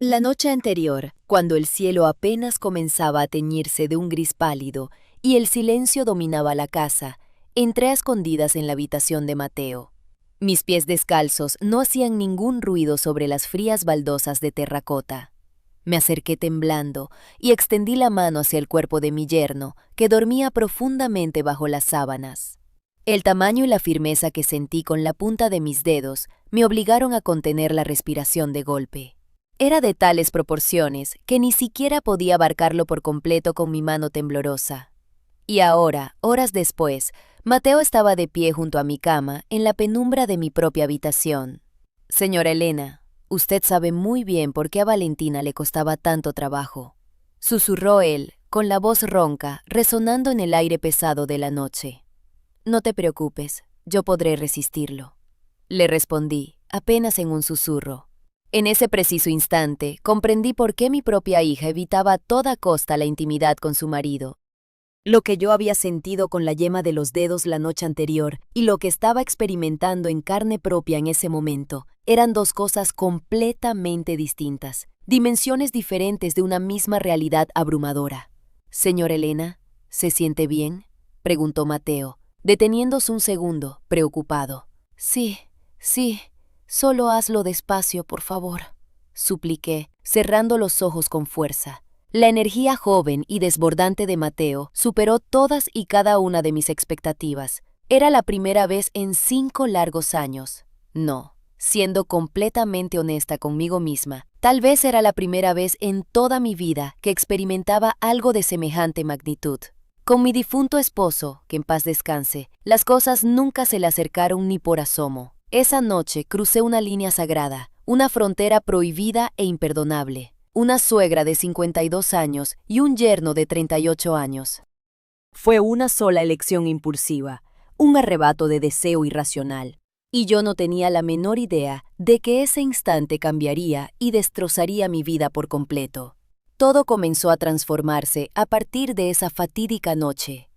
La noche anterior, cuando el cielo apenas comenzaba a teñirse de un gris pálido y el silencio dominaba la casa, entré a escondidas en la habitación de Mateo. Mis pies descalzos no hacían ningún ruido sobre las frías baldosas de terracota. Me acerqué temblando y extendí la mano hacia el cuerpo de mi yerno, que dormía profundamente bajo las sábanas. El tamaño y la firmeza que sentí con la punta de mis dedos me obligaron a contener la respiración de golpe. Era de tales proporciones que ni siquiera podía abarcarlo por completo con mi mano temblorosa. Y ahora, horas después, Mateo estaba de pie junto a mi cama en la penumbra de mi propia habitación. «Señora Elena, usted sabe muy bien por qué a Valentina le costaba tanto trabajo», susurró él, con la voz ronca, resonando en el aire pesado de la noche. «No te preocupes, yo podré resistirlo», le respondí, apenas en un susurro. En ese preciso instante, comprendí por qué mi propia hija evitaba a toda costa la intimidad con su marido. Lo que yo había sentido con la yema de los dedos la noche anterior y lo que estaba experimentando en carne propia en ese momento eran dos cosas completamente distintas, dimensiones diferentes de una misma realidad abrumadora. «Señor Elena, ¿se siente bien?», preguntó Mateo, deteniéndose un segundo, preocupado. «Sí, solo hazlo despacio, por favor», supliqué, cerrando los ojos con fuerza. La energía joven y desbordante de Mateo superó todas y cada una de mis expectativas. Era la primera vez en 5 largos años. No, siendo completamente honesta conmigo misma, tal vez era la primera vez en toda mi vida que experimentaba algo de semejante magnitud. Con mi difunto esposo, que en paz descanse, las cosas nunca se le acercaron ni por asomo. Esa noche crucé una línea sagrada, una frontera prohibida e imperdonable. Una suegra de 52 años y un yerno de 38 años. Fue una sola elección impulsiva, un arrebato de deseo irracional, y yo no tenía la menor idea de que ese instante cambiaría y destrozaría mi vida por completo. Todo comenzó a transformarse a partir de esa fatídica noche.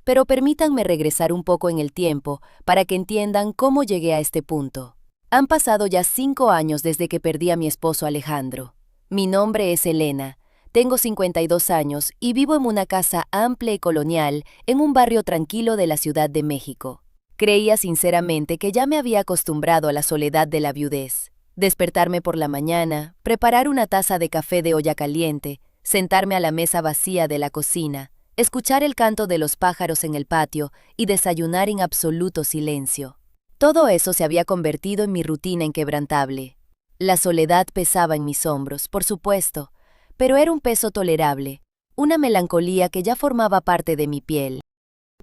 Pero permítanme regresar un poco en el tiempo para que entiendan cómo llegué a este punto. Han pasado ya 5 años desde que perdí a mi esposo Alejandro. Mi nombre es Elena, tengo 52 años y vivo en una casa amplia y colonial en un barrio tranquilo de la Ciudad de México. Creía sinceramente que ya me había acostumbrado a la soledad de la viudez. Despertarme por la mañana, preparar una taza de café de olla caliente, sentarme a la mesa vacía de la cocina, escuchar el canto de los pájaros en el patio y desayunar en absoluto silencio. Todo eso se había convertido en mi rutina inquebrantable. La soledad pesaba en mis hombros, por supuesto, pero era un peso tolerable, una melancolía que ya formaba parte de mi piel.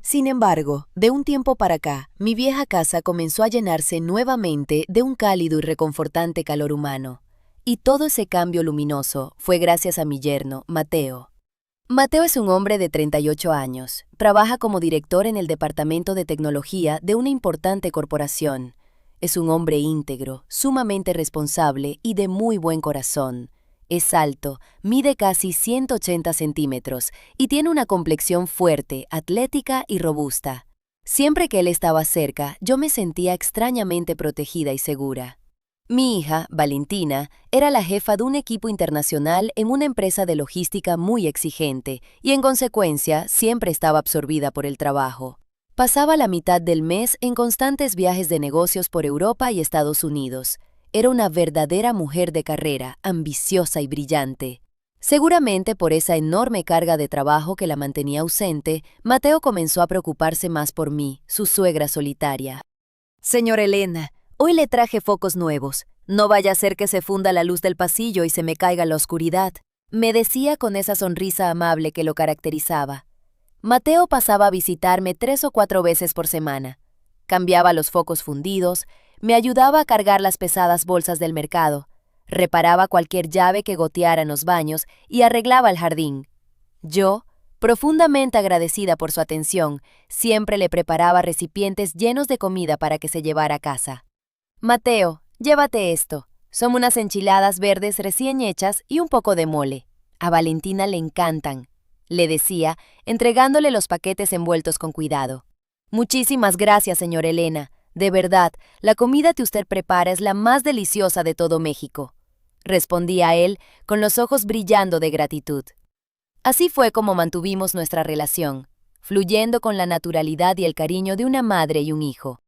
Sin embargo, de un tiempo para acá, mi vieja casa comenzó a llenarse nuevamente de un cálido y reconfortante calor humano. Y todo ese cambio luminoso fue gracias a mi yerno, Mateo. Mateo es un hombre de 38 años. Trabaja como director en el departamento de tecnología de una importante corporación. Es un hombre íntegro, sumamente responsable y de muy buen corazón. Es alto, mide casi 180 centímetros y tiene una complexión fuerte, atlética y robusta. Siempre que él estaba cerca, yo me sentía extrañamente protegida y segura. Mi hija, Valentina, era la jefa de un equipo internacional en una empresa de logística muy exigente y, en consecuencia, siempre estaba absorbida por el trabajo. Pasaba la mitad del mes en constantes viajes de negocios por Europa y Estados Unidos. Era una verdadera mujer de carrera, ambiciosa y brillante. Seguramente por esa enorme carga de trabajo que la mantenía ausente, Mateo comenzó a preocuparse más por mí, su suegra solitaria. «Señora Elena, hoy le traje focos nuevos. No vaya a ser que se funda la luz del pasillo y se me caiga la oscuridad», me decía con esa sonrisa amable que lo caracterizaba. Mateo pasaba a visitarme 3 o 4 veces por semana. Cambiaba los focos fundidos, me ayudaba a cargar las pesadas bolsas del mercado, reparaba cualquier llave que goteara en los baños y arreglaba el jardín. Yo, profundamente agradecida por su atención, siempre le preparaba recipientes llenos de comida para que se llevara a casa. «Mateo, llévate esto. Son unas enchiladas verdes recién hechas y un poco de mole. A Valentina le encantan», le decía, entregándole los paquetes envueltos con cuidado. «Muchísimas gracias, señora Elena. De verdad, la comida que usted prepara es la más deliciosa de todo México». respondí a él con los ojos brillando de gratitud. Así fue como mantuvimos nuestra relación, fluyendo con la naturalidad y el cariño de una madre y un hijo.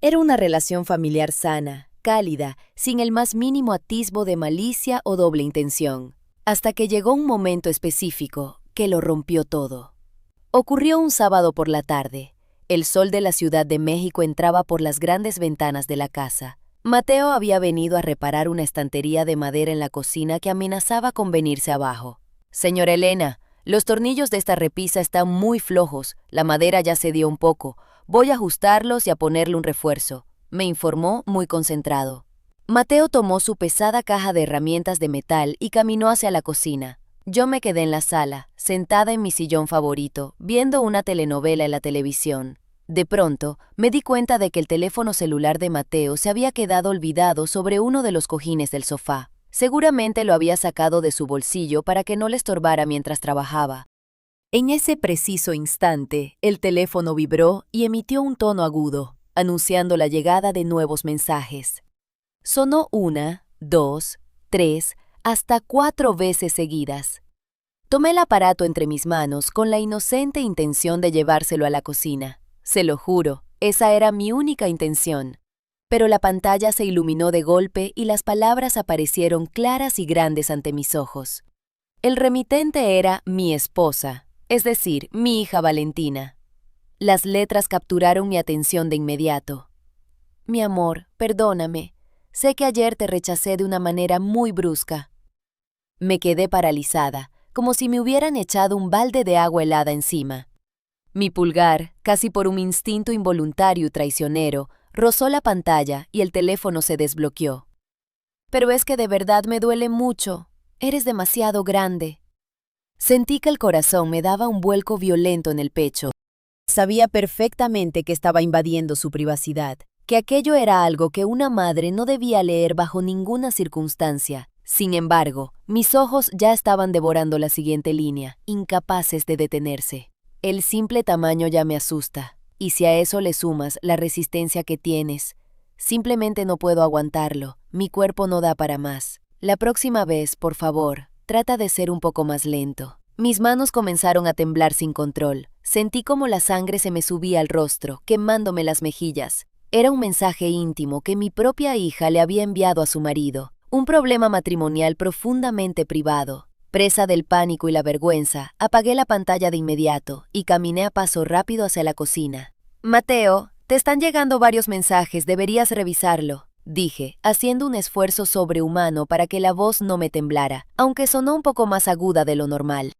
Era una relación familiar sana, cálida, sin el más mínimo atisbo de malicia o doble intención, hasta que llegó un momento específico que lo rompió todo. Ocurrió un sábado por la tarde. El sol de la Ciudad de México entraba por las grandes ventanas de la casa. Mateo había venido a reparar una estantería de madera en la cocina que amenazaba con venirse abajo. «Señora Elena, los tornillos de esta repisa están muy flojos, la madera ya cedió un poco. Voy a ajustarlos y a ponerle un refuerzo», me informó muy concentrado. Mateo tomó su pesada caja de herramientas de metal y caminó hacia la cocina. Yo me quedé en la sala, sentada en mi sillón favorito, viendo una telenovela en la televisión. De pronto, me di cuenta de que el teléfono celular de Mateo se había quedado olvidado sobre uno de los cojines del sofá. Seguramente lo había sacado de su bolsillo para que no le estorbara mientras trabajaba. En ese preciso instante, el teléfono vibró y emitió un tono agudo, anunciando la llegada de nuevos mensajes. Sonó 1, 2, 3, hasta 4 veces seguidas. Tomé el aparato entre mis manos con la inocente intención de llevárselo a la cocina. Se lo juro, esa era mi única intención. Pero la pantalla se iluminó de golpe y las palabras aparecieron claras y grandes ante mis ojos. El remitente era mi esposa, es decir, mi hija Valentina. Las letras capturaron mi atención de inmediato. «Mi amor, perdóname. Sé que ayer te rechacé de una manera muy brusca». Me quedé paralizada, como si me hubieran echado un balde de agua helada encima. Mi pulgar, casi por un instinto involuntario y traicionero, rozó la pantalla y el teléfono se desbloqueó. «Pero es que de verdad me duele mucho. Eres demasiado grande». Sentí que el corazón me daba un vuelco violento en el pecho. Sabía perfectamente que estaba invadiendo su privacidad, que aquello era algo que una madre no debía leer bajo ninguna circunstancia. Sin embargo, mis ojos ya estaban devorando la siguiente línea, incapaces de detenerse. El simple tamaño ya me asusta, y si a eso le sumas la resistencia que tienes, simplemente no puedo aguantarlo, mi cuerpo no da para más. La próxima vez, por favor, trata de ser un poco más lento. Mis manos comenzaron a temblar sin control. Sentí como la sangre se me subía al rostro, quemándome las mejillas. Era un mensaje íntimo que mi propia hija le había enviado a su marido. Un problema matrimonial profundamente privado. Presa del pánico y la vergüenza, apagué la pantalla de inmediato y caminé a paso rápido hacia la cocina. «Mateo, te están llegando varios mensajes, deberías revisarlo», dije, haciendo un esfuerzo sobrehumano para que la voz no me temblara, aunque sonó un poco más aguda de lo normal.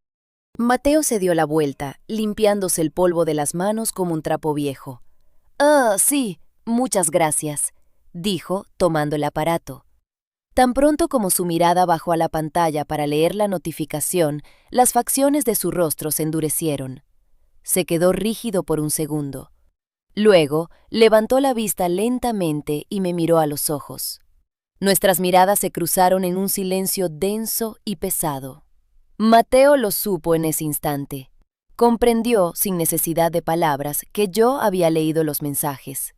Mateo se dio la vuelta, limpiándose el polvo de las manos como un trapo viejo. «Ah, sí, muchas gracias», dijo, tomando el aparato. Tan pronto como su mirada bajó a la pantalla para leer la notificación, las facciones de su rostro se endurecieron. Se quedó rígido por un segundo. Luego, levantó la vista lentamente y me miró a los ojos. Nuestras miradas se cruzaron en un silencio denso y pesado. Mateo lo supo en ese instante. Comprendió, sin necesidad de palabras, que yo había leído los mensajes.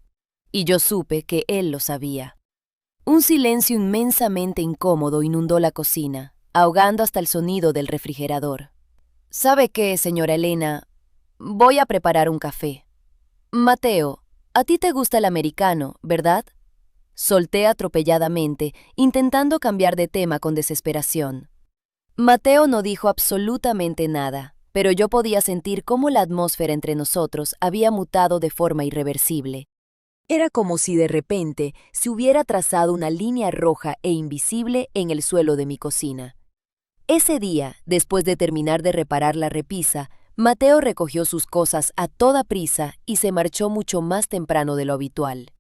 Y yo supe que él lo sabía. Un silencio inmensamente incómodo inundó la cocina, ahogando hasta el sonido del refrigerador. «¿Sabe qué, señora Elena? Voy a preparar un café». «Mateo, a ti te gusta el americano, ¿verdad?», solté atropelladamente, intentando cambiar de tema con desesperación. Mateo no dijo absolutamente nada, pero yo podía sentir cómo la atmósfera entre nosotros había mutado de forma irreversible. Era como si de repente se hubiera trazado una línea roja e invisible en el suelo de mi cocina. Ese día, después de terminar de reparar la repisa, Mateo recogió sus cosas a toda prisa y se marchó mucho más temprano de lo habitual.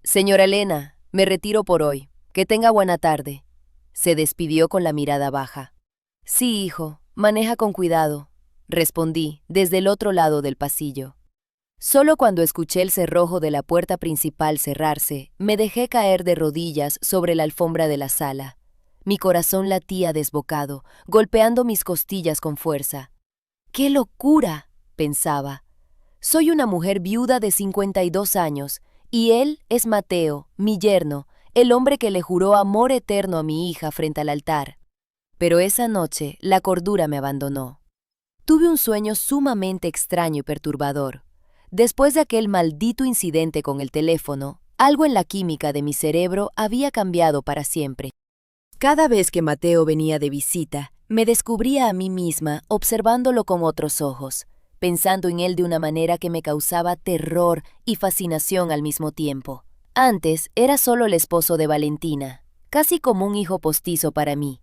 «Señora Elena, me retiro por hoy. Que tenga buena tarde», se despidió con la mirada baja. «Sí, hijo, maneja con cuidado», respondí desde el otro lado del pasillo. Solo cuando escuché el cerrojo de la puerta principal cerrarse, me dejé caer de rodillas sobre la alfombra de la sala. Mi corazón latía desbocado, golpeando mis costillas con fuerza. «¡Qué locura!», pensaba. «Soy una mujer viuda de 52 años, y él es Mateo, mi yerno, el hombre que le juró amor eterno a mi hija frente al altar. Pero esa noche la cordura me abandonó. Tuve un sueño sumamente extraño y perturbador. Después de aquel maldito incidente con el teléfono, algo en la química de mi cerebro había cambiado para siempre. Cada vez que Mateo venía de visita, me descubría a mí misma observándolo con otros ojos, pensando en él de una manera que me causaba terror y fascinación al mismo tiempo. Antes era solo el esposo de Valentina, casi como un hijo postizo para mí,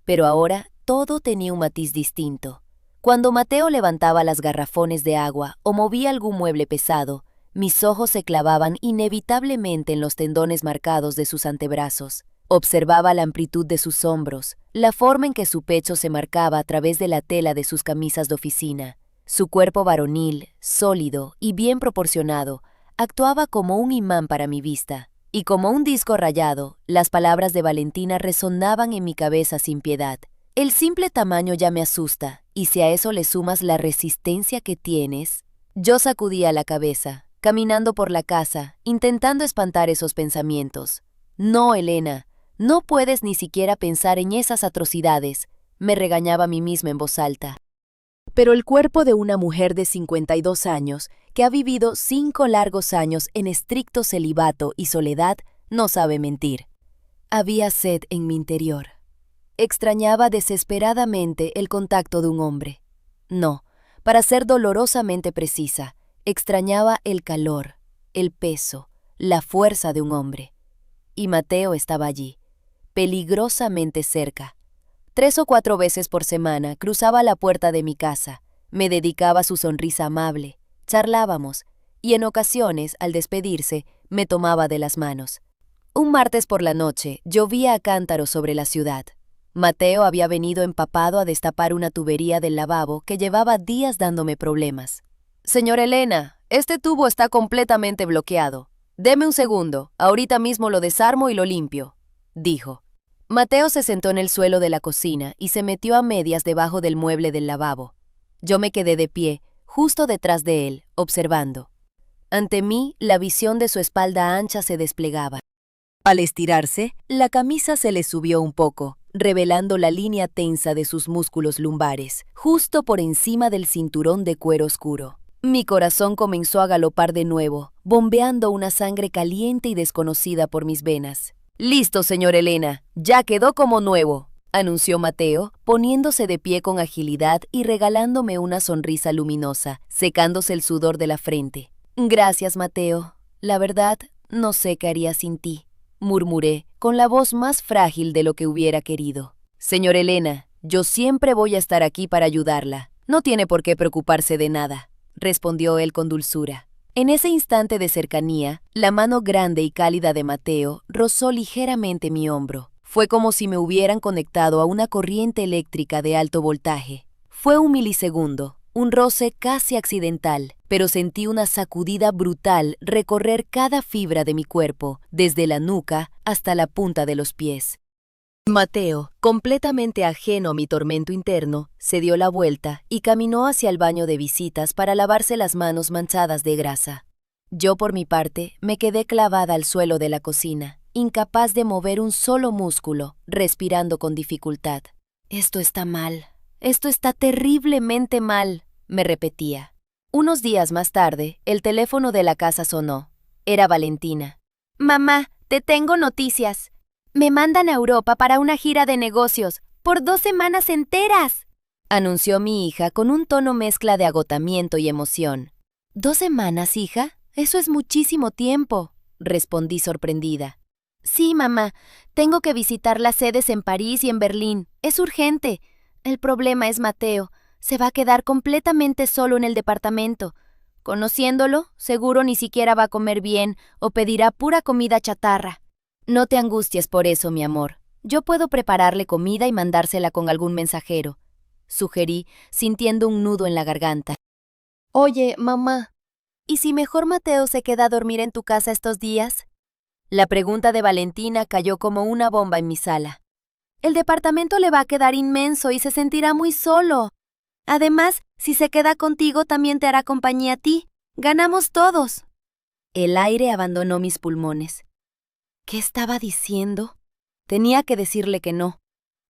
pero ahora todo tenía un matiz distinto. Cuando Mateo levantaba las garrafones de agua o movía algún mueble pesado, mis ojos se clavaban inevitablemente en los tendones marcados de sus antebrazos. Observaba la amplitud de sus hombros, la forma en que su pecho se marcaba a través de la tela de sus camisas de oficina. Su cuerpo varonil, sólido y bien proporcionado, actuaba como un imán para mi vista, y como un disco rayado, las palabras de Valentina resonaban en mi cabeza sin piedad. El simple tamaño ya me asusta, y si a eso le sumas la resistencia que tienes... Yo sacudía la cabeza, caminando por la casa, intentando espantar esos pensamientos. No, Elena, no puedes ni siquiera pensar en esas atrocidades, me regañaba a mí misma en voz alta. Pero el cuerpo de una mujer de 52 años, que ha vivido 5 largos años en estricto celibato y soledad, no sabe mentir. Había sed en mi interior. Extrañaba desesperadamente el contacto de un hombre. No, para ser dolorosamente precisa, extrañaba el calor, el peso, la fuerza de un hombre. Y Mateo estaba allí, peligrosamente cerca. 3 o 4 veces por semana cruzaba la puerta de mi casa, me dedicaba su sonrisa amable, charlábamos, y en ocasiones, al despedirse, me tomaba de las manos. Un martes por la noche llovía a cántaros sobre la ciudad. Mateo había venido empapado a destapar una tubería del lavabo que llevaba días dándome problemas. «Señora Elena, este tubo está completamente bloqueado. Deme un segundo, ahorita mismo lo desarmo y lo limpio», dijo. Mateo se sentó en el suelo de la cocina y se metió a medias debajo del mueble del lavabo. Yo me quedé de pie, justo detrás de él, observando. Ante mí, la visión de su espalda ancha se desplegaba. Al estirarse, la camisa se le subió un poco, revelando la línea tensa de sus músculos lumbares, justo por encima del cinturón de cuero oscuro. Mi corazón comenzó a galopar de nuevo, bombeando una sangre caliente y desconocida por mis venas. «Listo, señor Elena, ya quedó como nuevo», anunció Mateo, poniéndose de pie con agilidad y regalándome una sonrisa luminosa, secándose el sudor de la frente. «Gracias, Mateo. La verdad, no sé qué haría sin ti», murmuré, con la voz más frágil de lo que hubiera querido. «Señor Elena, yo siempre voy a estar aquí para ayudarla. No tiene por qué preocuparse de nada», respondió él con dulzura. En ese instante de cercanía, la mano grande y cálida de Mateo rozó ligeramente mi hombro. Fue como si me hubieran conectado a una corriente eléctrica de alto voltaje. Fue un milisegundo, un roce casi accidental, pero sentí una sacudida brutal recorrer cada fibra de mi cuerpo, desde la nuca hasta la punta de los pies. Mateo, completamente ajeno a mi tormento interno, se dio la vuelta y caminó hacia el baño de visitas para lavarse las manos manchadas de grasa. Yo, por mi parte, me quedé clavada al suelo de la cocina, incapaz de mover un solo músculo, respirando con dificultad. «Esto está mal, esto está terriblemente mal», me repetía. Unos días más tarde, el teléfono de la casa sonó. Era Valentina. «Mamá, te tengo noticias. Me mandan a Europa para una gira de negocios, por 2 semanas enteras», anunció mi hija con un tono mezcla de agotamiento y emoción. «¿2 semanas, hija? Eso es muchísimo tiempo», respondí sorprendida. «Sí, mamá, tengo que visitar las sedes en París y en Berlín. Es urgente. El problema es Mateo. Se va a quedar completamente solo en el departamento. Conociéndolo, seguro ni siquiera va a comer bien o pedirá pura comida chatarra». «No te angusties por eso, mi amor. Yo puedo prepararle comida y mandársela con algún mensajero», sugerí, sintiendo un nudo en la garganta. «Oye, mamá, ¿y si mejor Mateo se queda a dormir en tu casa estos días?». La pregunta de Valentina cayó como una bomba en mi sala. «El departamento le va a quedar inmenso y se sentirá muy solo. Además, si se queda contigo también te hará compañía a ti. Ganamos todos». El aire abandonó mis pulmones. ¿Qué estaba diciendo? Tenía que decirle que no.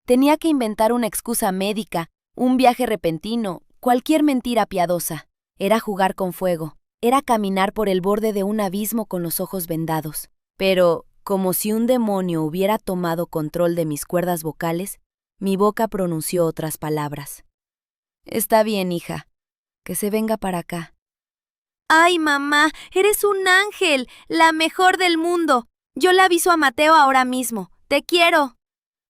Tenía que inventar una excusa médica, un viaje repentino, cualquier mentira piadosa. Era jugar con fuego. Era caminar por el borde de un abismo con los ojos vendados. Pero, como si un demonio hubiera tomado control de mis cuerdas vocales, mi boca pronunció otras palabras. Está bien, hija. Que se venga para acá. ¡Ay, mamá! ¡Eres un ángel! ¡La mejor del mundo! Yo le aviso a Mateo ahora mismo. ¡Te quiero!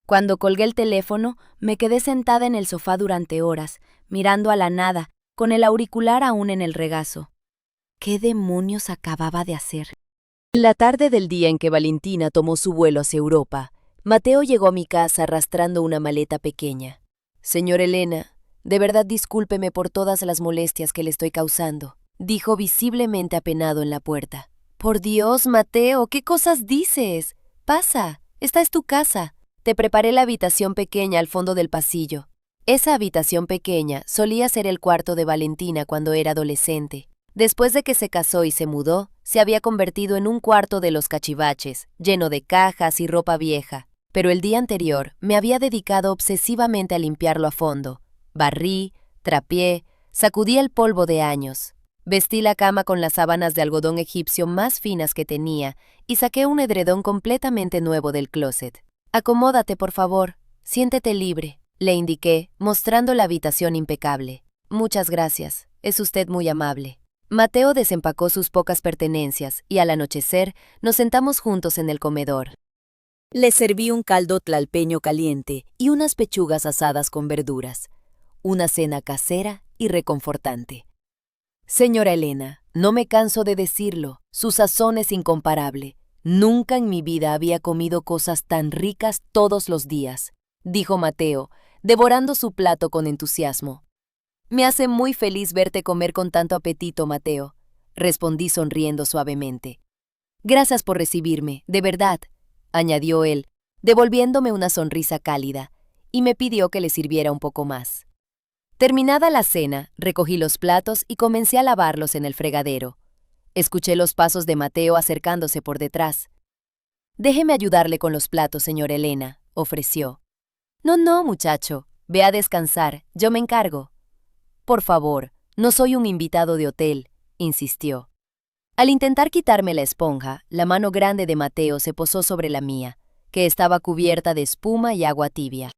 Cuando colgué el teléfono, me quedé sentada en el sofá durante horas, mirando a la nada, con el auricular aún en el regazo. ¿Qué demonios acababa de hacer? En la tarde del día en que Valentina tomó su vuelo hacia Europa, Mateo llegó a mi casa arrastrando una maleta pequeña. Señor Elena, de verdad discúlpeme por todas las molestias que le estoy causando, dijo visiblemente apenado en la puerta. Por Dios, Mateo, ¿qué cosas dices? Pasa, esta es tu casa. Te preparé la habitación pequeña al fondo del pasillo. Esa habitación pequeña solía ser el cuarto de Valentina cuando era adolescente. Después de que se casó y se mudó, se había convertido en un cuarto de los cachivaches, lleno de cajas y ropa vieja. Pero el día anterior me había dedicado obsesivamente a limpiarlo a fondo. Barrí, trapeé, sacudí el polvo de años. Vestí la cama con las sábanas de algodón egipcio más finas que tenía y saqué un edredón completamente nuevo del closet. Acomódate, por favor. Siéntete libre, le indiqué, mostrando la habitación impecable. Muchas gracias. Es usted muy amable. Mateo desempacó sus pocas pertenencias y al anochecer nos sentamos juntos en el comedor. Le serví un caldo tlalpeño caliente y unas pechugas asadas con verduras. Una cena casera y reconfortante. Señora Elena, no me canso de decirlo, su sazón es incomparable. Nunca en mi vida había comido cosas tan ricas todos los días, dijo Mateo, devorando su plato con entusiasmo. Me hace muy feliz verte comer con tanto apetito, Mateo, respondí sonriendo suavemente. Gracias por recibirme, de verdad, añadió él, devolviéndome una sonrisa cálida, y me pidió que le sirviera un poco más. Terminada la cena, recogí los platos y comencé a lavarlos en el fregadero. Escuché los pasos de Mateo acercándose por detrás. Déjeme ayudarle con los platos, señora Elena, ofreció. No, muchacho, ve a descansar, yo me encargo. Por favor, no soy un invitado de hotel, insistió. Al intentar quitarme la esponja, la mano grande de Mateo se posó sobre la mía, que estaba cubierta de espuma y agua tibia.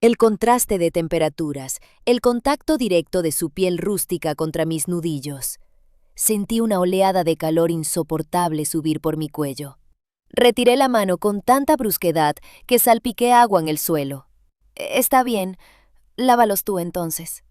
El contraste de temperaturas, el contacto directo de su piel rústica contra mis nudillos. Sentí una oleada de calor insoportable subir por mi cuello. Retiré la mano con tanta brusquedad que salpiqué agua en el suelo. Está bien, lávalos tú entonces.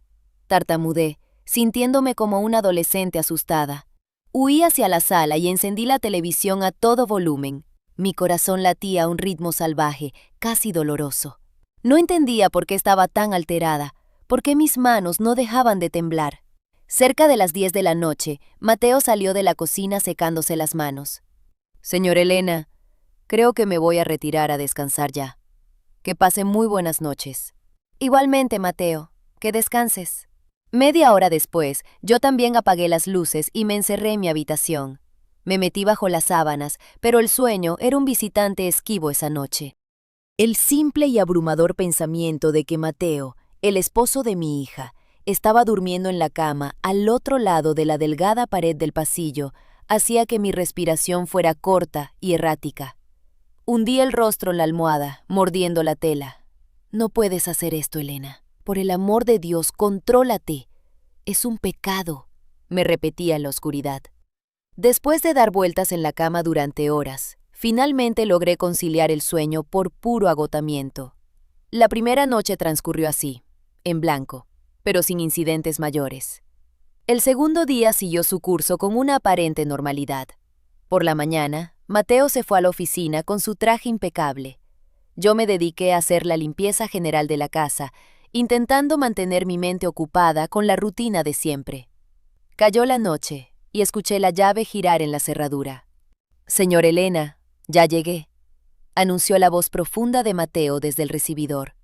Tartamudé, sintiéndome como una adolescente asustada. Huí hacia la sala y encendí la televisión a todo volumen. Mi corazón latía a un ritmo salvaje, casi doloroso. No entendía por qué estaba tan alterada, por qué mis manos no dejaban de temblar. Cerca de las 10 de la noche, Mateo salió de la cocina secándose las manos. Señor Elena, creo que me voy a retirar a descansar ya. Que pase muy buenas noches. Igualmente, Mateo, que descanses. Media hora después, yo también apagué las luces y me encerré en mi habitación. Me metí bajo las sábanas, pero el sueño era un visitante esquivo esa noche. El simple y abrumador pensamiento de que Mateo, el esposo de mi hija, estaba durmiendo en la cama al otro lado de la delgada pared del pasillo, hacía que mi respiración fuera corta y errática. Hundí el rostro en la almohada, mordiendo la tela. No puedes hacer esto, Elena. Por el amor de Dios, contrólate. Es un pecado, me repetía en la oscuridad. Después de dar vueltas en la cama durante horas, finalmente logré conciliar el sueño por puro agotamiento. La primera noche transcurrió así, en blanco, pero sin incidentes mayores. El segundo día siguió su curso con una aparente normalidad. Por la mañana, Mateo se fue a la oficina con su traje impecable. Yo me dediqué a hacer la limpieza general de la casa, intentando mantener mi mente ocupada con la rutina de siempre. Cayó la noche y escuché la llave girar en la cerradura. «Señor Elena, ya llegué», anunció la voz profunda de Mateo desde el recibidor.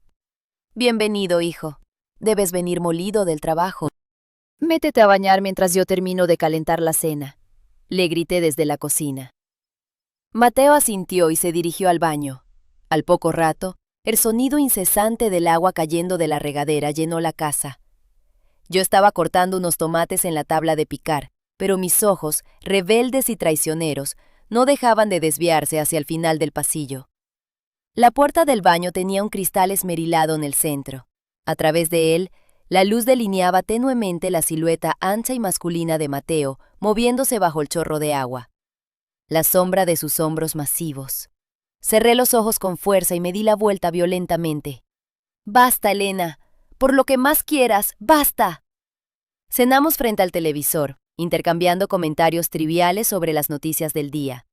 «Bienvenido, hijo. Debes venir molido del trabajo. Métete a bañar mientras yo termino de calentar la cena», le grité desde la cocina. Mateo asintió y se dirigió al baño. Al poco rato, el sonido incesante del agua cayendo de la regadera llenó la casa. Yo estaba cortando unos tomates en la tabla de picar, pero mis ojos, rebeldes y traicioneros, no dejaban de desviarse hacia el final del pasillo. La puerta del baño tenía un cristal esmerilado en el centro. A través de él, la luz delineaba tenuemente la silueta ancha y masculina de Mateo, moviéndose bajo el chorro de agua. La sombra de sus hombros masivos. Cerré los ojos con fuerza y me di la vuelta violentamente. «Basta, Elena. Por lo que más quieras, basta». Cenamos frente al televisor, intercambiando comentarios triviales sobre las noticias del día.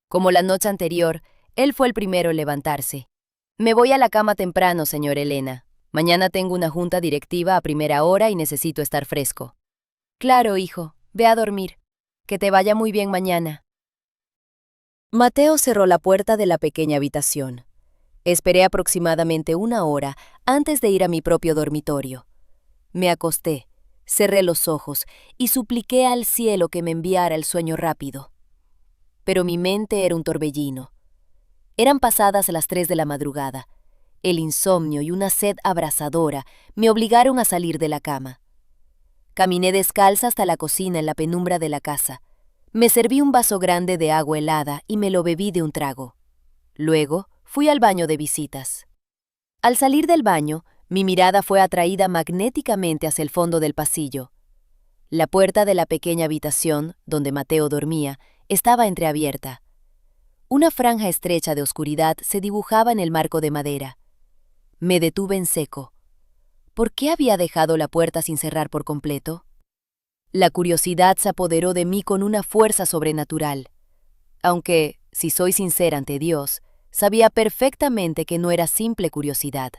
Como la noche anterior, él fue el primero en levantarse. «Me voy a la cama temprano, señor Elena. Mañana tengo una junta directiva a primera hora y necesito estar fresco». «Claro, hijo. Ve a dormir. Que te vaya muy bien mañana». Mateo cerró la puerta de la pequeña habitación. Esperé aproximadamente 1 hora antes de ir a mi propio dormitorio. Me acosté, cerré los ojos y supliqué al cielo que me enviara el sueño rápido. Pero mi mente era un torbellino. Eran pasadas las 3 de la madrugada. El insomnio y una sed abrasadora me obligaron a salir de la cama. Caminé descalza hasta la cocina en la penumbra de la casa. Me serví un vaso grande de agua helada y me lo bebí de un trago. Luego fui al baño de visitas. Al salir del baño, mi mirada fue atraída magnéticamente hacia el fondo del pasillo. La puerta de la pequeña habitación, donde Mateo dormía, estaba entreabierta. Una franja estrecha de oscuridad se dibujaba en el marco de madera. Me detuve en seco. ¿Por qué había dejado la puerta sin cerrar por completo? La curiosidad se apoderó de mí con una fuerza sobrenatural. Aunque, si soy sincera ante Dios, sabía perfectamente que no era simple curiosidad.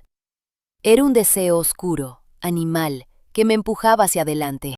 Era un deseo oscuro, animal, que me empujaba hacia adelante.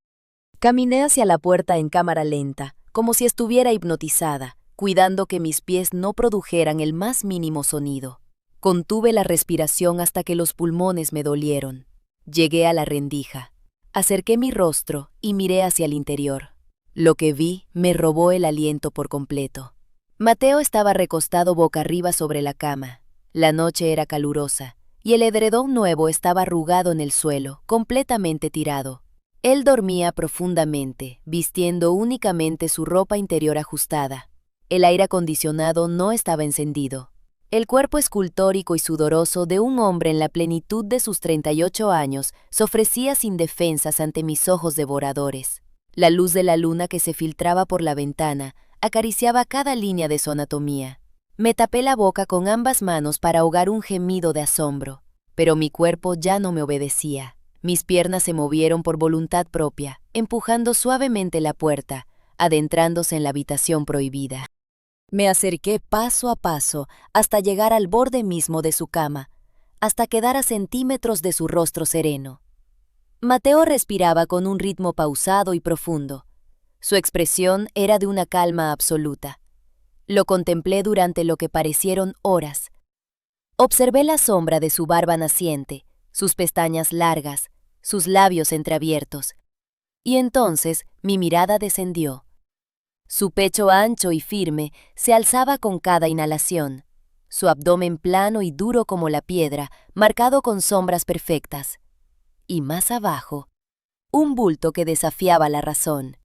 Caminé hacia la puerta en cámara lenta, como si estuviera hipnotizada, cuidando que mis pies no produjeran el más mínimo sonido. Contuve la respiración hasta que los pulmones me dolieron. Llegué a la rendija. Acerqué mi rostro y miré hacia el interior. Lo que vi me robó el aliento por completo. Mateo estaba recostado boca arriba sobre la cama. La noche era calurosa, y el edredón nuevo estaba arrugado en el suelo, completamente tirado. Él dormía profundamente, vistiendo únicamente su ropa interior ajustada. El aire acondicionado no estaba encendido. El cuerpo escultórico y sudoroso de un hombre en la plenitud de sus 38 años se ofrecía sin defensas ante mis ojos devoradores. La luz de la luna que se filtraba por la ventana acariciaba cada línea de su anatomía. Me tapé la boca con ambas manos para ahogar un gemido de asombro, pero mi cuerpo ya no me obedecía. Mis piernas se movieron por voluntad propia, empujando suavemente la puerta, adentrándose en la habitación prohibida. Me acerqué paso a paso hasta llegar al borde mismo de su cama, hasta quedar a centímetros de su rostro sereno. Mateo respiraba con un ritmo pausado y profundo. Su expresión era de una calma absoluta. Lo contemplé durante lo que parecieron horas. Observé la sombra de su barba naciente, sus pestañas largas, sus labios entreabiertos. Y entonces mi mirada descendió. Su pecho ancho y firme se alzaba con cada inhalación, su abdomen plano y duro como la piedra, marcado con sombras perfectas. Y más abajo, un bulto que desafiaba la razón.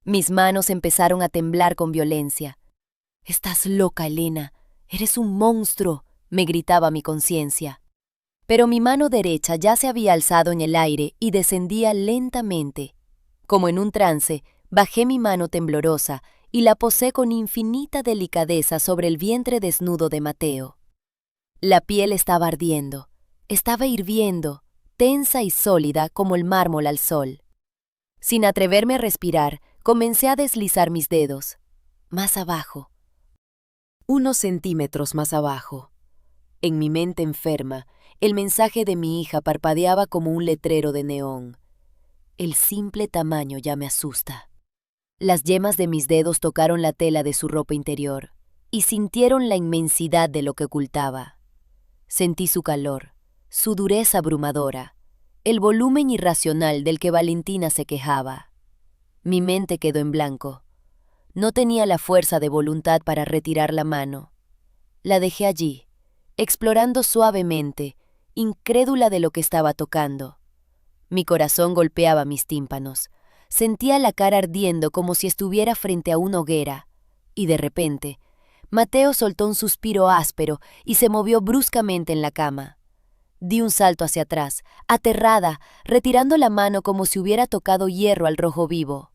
Mis manos empezaron a temblar con violencia. «Estás loca, Elena. Eres un monstruo», me gritaba mi conciencia. Pero mi mano derecha ya se había alzado en el aire y descendía lentamente. Como en un trance, bajé mi mano temblorosa y la posé con infinita delicadeza sobre el vientre desnudo de Mateo. La piel estaba ardiendo, estaba hirviendo, tensa y sólida como el mármol al sol. Sin atreverme a respirar, comencé a deslizar mis dedos. Más abajo. Unos centímetros más abajo. En mi mente enferma, el mensaje de mi hija parpadeaba como un letrero de neón. El simple tamaño ya me asusta. Las yemas de mis dedos tocaron la tela de su ropa interior y sintieron la inmensidad de lo que ocultaba. Sentí su calor, su dureza abrumadora, el volumen irracional del que Valentina se quejaba. Mi mente quedó en blanco. No tenía la fuerza de voluntad para retirar la mano. La dejé allí, explorando suavemente, incrédula de lo que estaba tocando. Mi corazón golpeaba mis tímpanos. Sentía la cara ardiendo como si estuviera frente a una hoguera. Y de repente, Mateo soltó un suspiro áspero y se movió bruscamente en la cama. Di un salto hacia atrás, aterrada, retirando la mano como si hubiera tocado hierro al rojo vivo.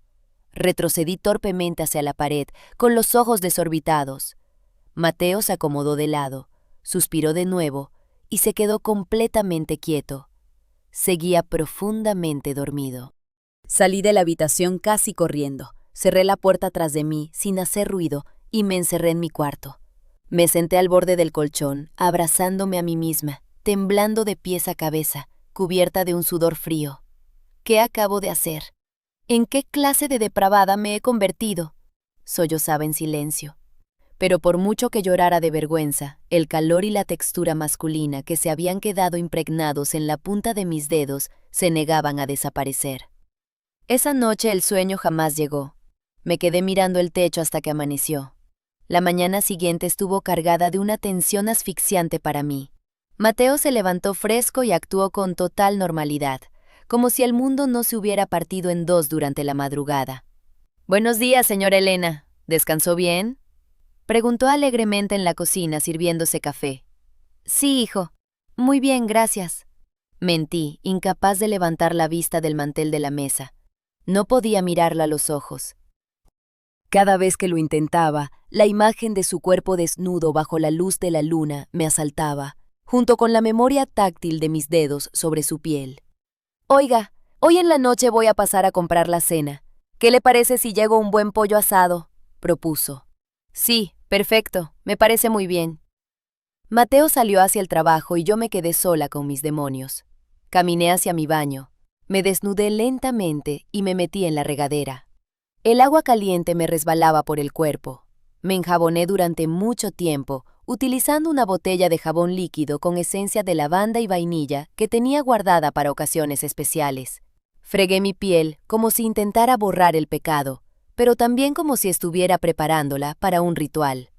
Retrocedí torpemente hacia la pared, con los ojos desorbitados. Mateo se acomodó de lado, suspiró de nuevo y se quedó completamente quieto. Seguía profundamente dormido. Salí de la habitación casi corriendo. Cerré la puerta tras de mí sin hacer ruido y me encerré en mi cuarto. Me senté al borde del colchón, abrazándome a mí misma, temblando de pies a cabeza, cubierta de un sudor frío. ¿Qué acabo de hacer? ¿En qué clase de depravada me he convertido? Sollozaba en silencio. Pero por mucho que llorara de vergüenza, el calor y la textura masculina que se habían quedado impregnados en la punta de mis dedos se negaban a desaparecer. Esa noche el sueño jamás llegó. Me quedé mirando el techo hasta que amaneció. La mañana siguiente estuvo cargada de una tensión asfixiante para mí. Mateo se levantó fresco y actuó con total normalidad, como si el mundo no se hubiera partido en dos durante la madrugada. «Buenos días, señora Elena. ¿Descansó bien?», preguntó alegremente en la cocina sirviéndose café. «Sí, hijo. Muy bien, gracias». Mentí, incapaz de levantar la vista del mantel de la mesa. No podía mirarla a los ojos. Cada vez que lo intentaba, la imagen de su cuerpo desnudo bajo la luz de la luna me asaltaba, junto con la memoria táctil de mis dedos sobre su piel. «Oiga, hoy en la noche voy a pasar a comprar la cena. ¿Qué le parece si llego un buen pollo asado?», propuso. «Sí, perfecto, me parece muy bien». Mateo salió hacia el trabajo y yo me quedé sola con mis demonios. Caminé hacia mi baño, me desnudé lentamente y me metí en la regadera. El agua caliente me resbalaba por el cuerpo. Me enjaboné durante mucho tiempo, utilizando una botella de jabón líquido con esencia de lavanda y vainilla que tenía guardada para ocasiones especiales. Fregué mi piel como si intentara borrar el pecado, pero también como si estuviera preparándola para un ritual.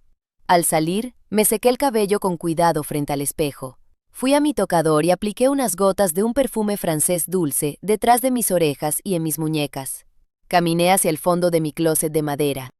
Al salir, me sequé el cabello con cuidado frente al espejo. Fui a mi tocador y apliqué unas gotas de un perfume francés dulce detrás de mis orejas y en mis muñecas. Caminé hacia el fondo de mi closet de madera.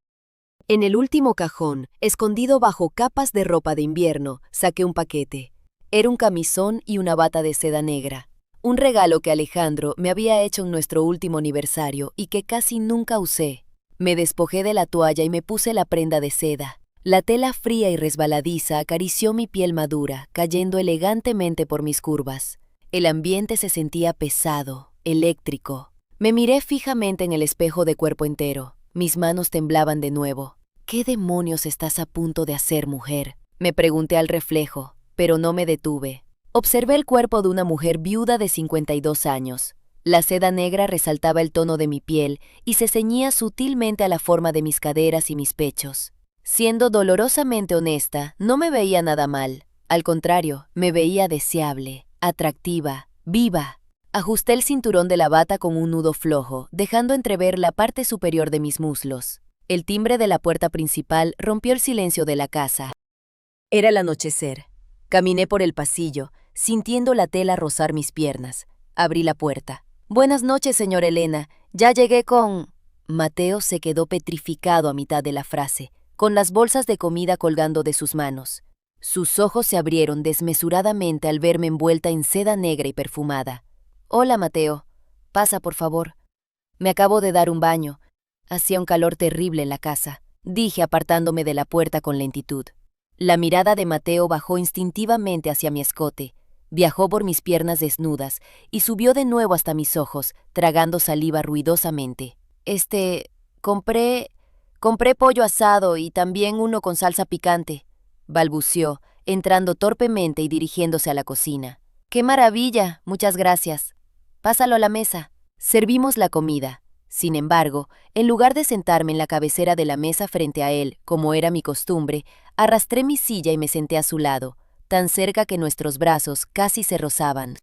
En el último cajón, escondido bajo capas de ropa de invierno, saqué un paquete. Era un camisón y una bata de seda negra. Un regalo que Alejandro me había hecho en nuestro último aniversario y que casi nunca usé. Me despojé de la toalla y me puse la prenda de seda. La tela fría y resbaladiza acarició mi piel madura, cayendo elegantemente por mis curvas. El ambiente se sentía pesado, eléctrico. Me miré fijamente en el espejo de cuerpo entero. Mis manos temblaban de nuevo. «¿Qué demonios estás a punto de hacer, mujer?», me pregunté al reflejo, pero no me detuve. Observé el cuerpo de una mujer viuda de 52 años. La seda negra resaltaba el tono de mi piel y se ceñía sutilmente a la forma de mis caderas y mis pechos. Siendo dolorosamente honesta, no me veía nada mal. Al contrario, me veía deseable, atractiva, viva. Ajusté el cinturón de la bata con un nudo flojo, dejando entrever la parte superior de mis muslos. El timbre de la puerta principal rompió el silencio de la casa. Era el anochecer. Caminé por el pasillo, sintiendo la tela rozar mis piernas. Abrí la puerta. «Buenas noches, señora Elena. Ya llegué con...». Mateo se quedó petrificado a mitad de la frase, con las bolsas de comida colgando de sus manos. Sus ojos se abrieron desmesuradamente al verme envuelta en seda negra y perfumada. «Hola, Mateo. Pasa, por favor. Me acabo de dar un baño. Hacía un calor terrible en la casa», dije apartándome de la puerta con lentitud. La mirada de Mateo bajó instintivamente hacia mi escote, viajó por mis piernas desnudas y subió de nuevo hasta mis ojos, tragando saliva ruidosamente. Compré pollo asado y también uno con salsa picante», balbuceó, entrando torpemente y dirigiéndose a la cocina. «¡Qué maravilla! Muchas gracias. Pásalo a la mesa». Servimos la comida. Sin embargo, en lugar de sentarme en la cabecera de la mesa frente a él, como era mi costumbre, arrastré mi silla y me senté a su lado, tan cerca que nuestros brazos casi se rozaban.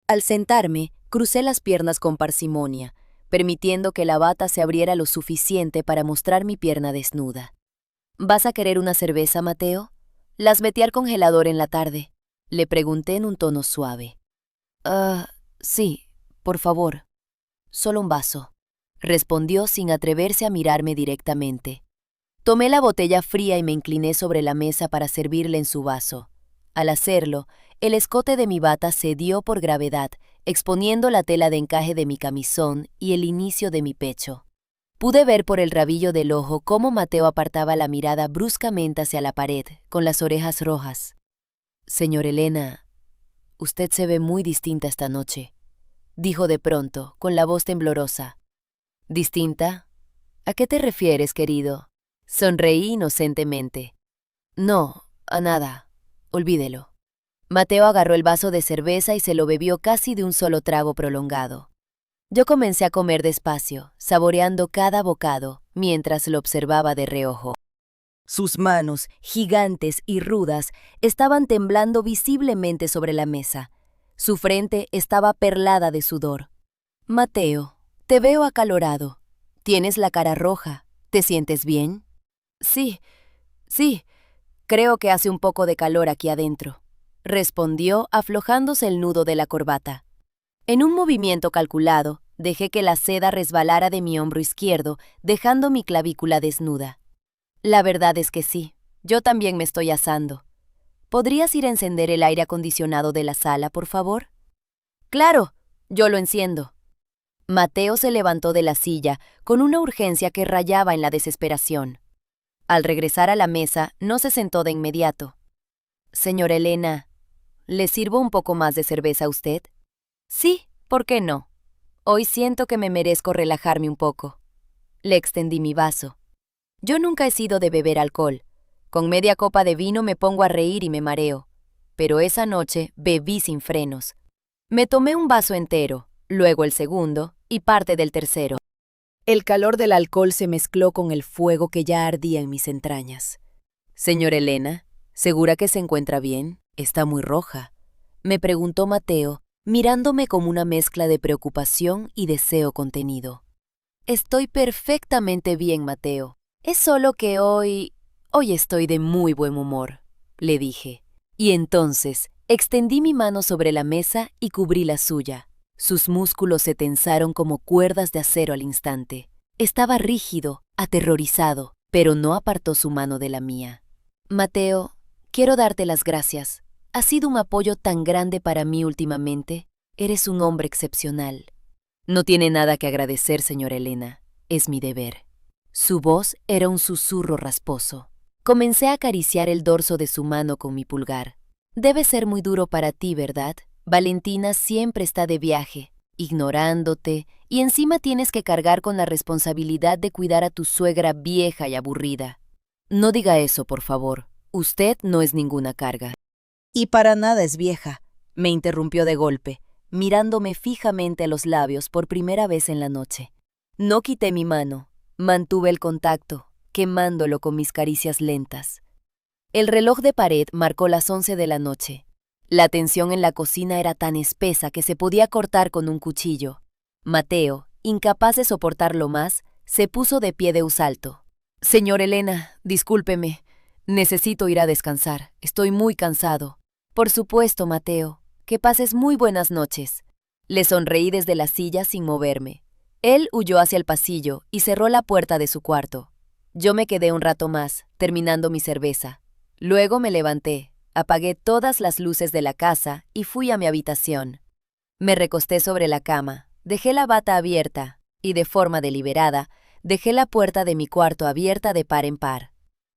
Al sentarme, crucé las piernas con parsimonia, permitiendo que la bata se abriera lo suficiente para mostrar mi pierna desnuda. ¿Vas a querer una cerveza, Mateo? Las metí al congelador en la tarde. Le pregunté en un tono suave. Sí, por favor. Solo un vaso, respondió sin atreverse a mirarme directamente. Tomé la botella fría y me incliné sobre la mesa para servirle en su vaso. Al hacerlo, el escote de mi bata cedió por gravedad, exponiendo la tela de encaje de mi camisón y el inicio de mi pecho. Pude ver por el rabillo del ojo cómo Mateo apartaba la mirada bruscamente hacia la pared, con las orejas rojas. «Señor Elena, usted se ve muy distinta esta noche», dijo de pronto, con la voz temblorosa. «¿Distinta? ¿A qué te refieres, querido?» Sonreí inocentemente. «No, a nada. Olvídelo». Mateo agarró el vaso de cerveza y se lo bebió casi de un solo trago prolongado. Yo comencé a comer despacio, saboreando cada bocado, mientras lo observaba de reojo. Sus manos, gigantes y rudas, estaban temblando visiblemente sobre la mesa. Su frente estaba perlada de sudor. «Mateo, te veo acalorado. Tienes la cara roja. ¿Te sientes bien?» Sí, creo que hace un poco de calor aquí adentro», respondió aflojándose el nudo de la corbata. En un movimiento calculado, dejé que la seda resbalara de mi hombro izquierdo, dejando mi clavícula desnuda. «La verdad es que sí, yo también me estoy asando. ¿Podrías ir a encender el aire acondicionado de la sala, por favor?» «Claro, yo lo enciendo». Mateo se levantó de la silla con una urgencia que rayaba en la desesperación. Al regresar a la mesa, no se sentó de inmediato. «Señora Elena, ¿le sirvo un poco más de cerveza a usted?» «Sí, ¿por qué no? Hoy siento que me merezco relajarme un poco». Le extendí mi vaso. Yo nunca he sido de beber alcohol. Con media copa de vino me pongo a reír y me mareo. Pero esa noche bebí sin frenos. Me tomé un vaso entero, luego el segundo y parte del tercero. El calor del alcohol se mezcló con el fuego que ya ardía en mis entrañas. «Señora Elena, ¿segura que se encuentra bien? Está muy roja», me preguntó Mateo, mirándome como una mezcla de preocupación y deseo contenido. «Estoy perfectamente bien, Mateo. Es solo que hoy estoy de muy buen humor», le dije. Y entonces extendí mi mano sobre la mesa y cubrí la suya. Sus músculos se tensaron como cuerdas de acero al instante. Estaba rígido, aterrorizado, pero no apartó su mano de la mía. «Mateo, quiero darte las gracias. Has sido un apoyo tan grande para mí últimamente. Eres un hombre excepcional». «No tiene nada que agradecer, señora Elena. Es mi deber». Su voz era un susurro rasposo. Comencé a acariciar el dorso de su mano con mi pulgar. «Debe ser muy duro para ti, ¿verdad? Valentina siempre está de viaje, ignorándote, y encima tienes que cargar con la responsabilidad de cuidar a tu suegra vieja y aburrida». «No diga eso, por favor. Usted no es ninguna carga». «Y para nada es vieja», me interrumpió de golpe, mirándome fijamente a los labios por primera vez en la noche. No quité mi mano, mantuve el contacto, quemándolo con mis caricias lentas. El reloj de pared marcó las 11 de la noche. La tensión en la cocina era tan espesa que se podía cortar con un cuchillo. Mateo, incapaz de soportarlo más, se puso de pie de un salto. «Señor Elena, discúlpeme. Necesito ir a descansar. Estoy muy cansado». «Por supuesto, Mateo. Que pases muy buenas noches». Le sonreí desde la silla sin moverme. Él huyó hacia el pasillo y cerró la puerta de su cuarto. Yo me quedé un rato más, terminando mi cerveza. Luego me levanté, apagué todas las luces de la casa y fui a mi habitación. Me recosté sobre la cama, dejé la bata abierta y, de forma deliberada, dejé la puerta de mi cuarto abierta de par en par.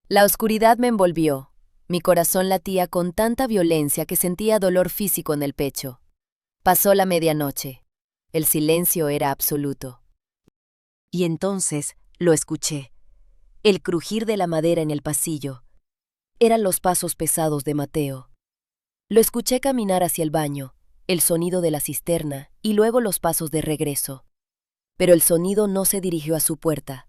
La oscuridad me envolvió. Mi corazón latía con tanta violencia que sentía dolor físico en el pecho. Pasó la medianoche. El silencio era absoluto. Y entonces lo escuché. El crujir de la madera en el pasillo. Eran los pasos pesados de Mateo. Lo escuché caminar hacia el baño, el sonido de la cisterna y luego los pasos de regreso. Pero el sonido no se dirigió a su puerta.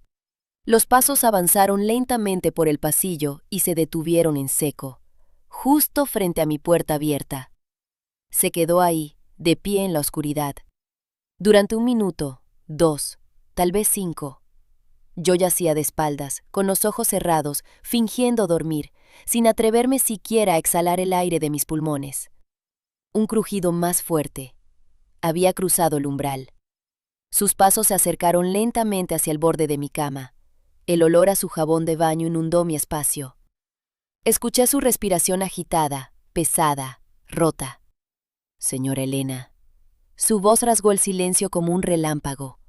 Los pasos avanzaron lentamente por el pasillo y se detuvieron en seco, justo frente a mi puerta abierta. Se quedó ahí, de pie en la oscuridad. Durante 1 minuto, 2, tal vez 5. Yo yacía de espaldas, con los ojos cerrados, fingiendo dormir, sin atreverme siquiera a exhalar el aire de mis pulmones. Un crujido más fuerte. Había cruzado el umbral. Sus pasos se acercaron lentamente hacia el borde de mi cama. El olor a su jabón de baño inundó mi espacio. Escuché su respiración agitada, pesada, rota. Señora Elena. Su voz rasgó el silencio como un relámpago.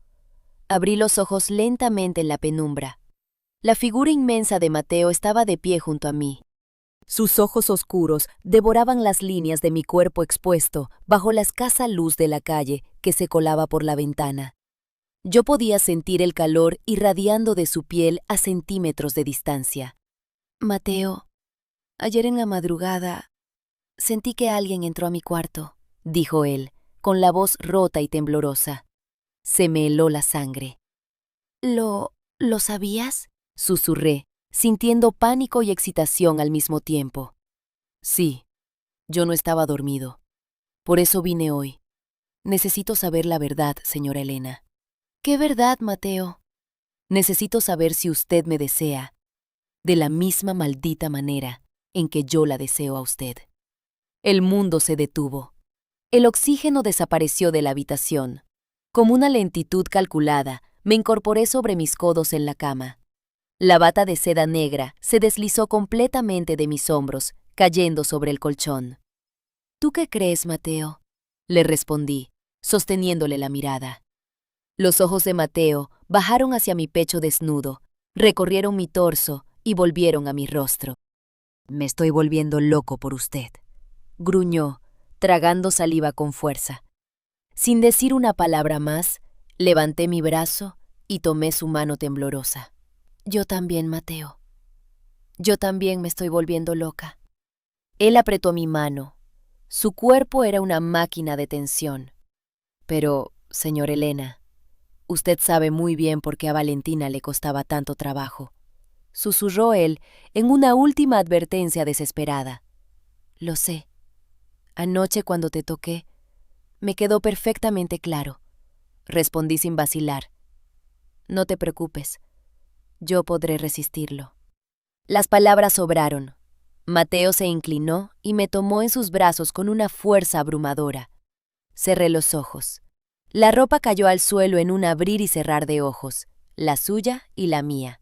Abrí los ojos lentamente en la penumbra. La figura inmensa de Mateo estaba de pie junto a mí. Sus ojos oscuros devoraban las líneas de mi cuerpo expuesto bajo la escasa luz de la calle que se colaba por la ventana. Yo podía sentir el calor irradiando de su piel a centímetros de distancia. Mateo, ayer en la madrugada sentí que alguien entró a mi cuarto, dijo él, con la voz rota y temblorosa. Se me heló la sangre. ¿Lo sabías?, susurré, sintiendo pánico y excitación al mismo tiempo. Sí, yo no estaba dormido. Por eso vine hoy. Necesito saber la verdad, señora Elena. ¿Qué verdad, Mateo? Necesito saber si usted me desea, de la misma maldita manera en que yo la deseo a usted. El mundo se detuvo. El oxígeno desapareció de la habitación. Con una lentitud calculada, me incorporé sobre mis codos en la cama. La bata de seda negra se deslizó completamente de mis hombros, cayendo sobre el colchón. ¿Tú qué crees, Mateo?, le respondí, sosteniéndole la mirada. Los ojos de Mateo bajaron hacia mi pecho desnudo, recorrieron mi torso y volvieron a mi rostro. Me estoy volviendo loco por usted, gruñó, tragando saliva con fuerza. Sin decir una palabra más, levanté mi brazo y tomé su mano temblorosa. Yo también, Mateo. Yo también me estoy volviendo loca. Él apretó mi mano. Su cuerpo era una máquina de tensión. Pero, señor Elena, usted sabe muy bien por qué a Valentina le costaba tanto trabajo, susurró él en una última advertencia desesperada. Lo sé. Anoche cuando te toqué, me quedó perfectamente claro, respondí sin vacilar. No te preocupes, yo podré resistirlo. Las palabras sobraron. Mateo se inclinó y me tomó en sus brazos con una fuerza abrumadora. Cerré los ojos. La ropa cayó al suelo en un abrir y cerrar de ojos, la suya y la mía.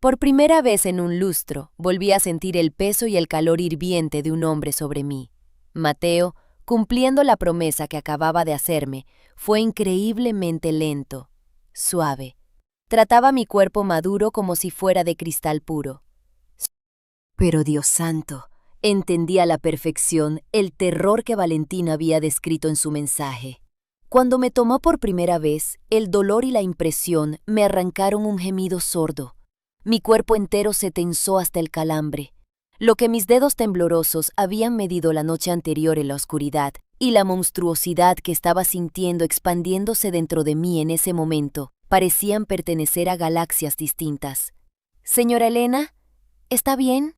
Por primera vez en un lustro, volví a sentir el peso y el calor hirviente de un hombre sobre mí. Mateo, cumpliendo la promesa que acababa de hacerme, fue increíblemente lento, suave. Trataba mi cuerpo maduro como si fuera de cristal puro. Pero Dios santo, entendí a la perfección el terror que Valentina había descrito en su mensaje. Cuando me tomó por primera vez, el dolor y la impresión me arrancaron un gemido sordo. Mi cuerpo entero se tensó hasta el calambre. Lo que mis dedos temblorosos habían medido la noche anterior en la oscuridad y la monstruosidad que estaba sintiendo expandiéndose dentro de mí en ese momento parecían pertenecer a galaxias distintas. «Señora Elena, ¿está bien?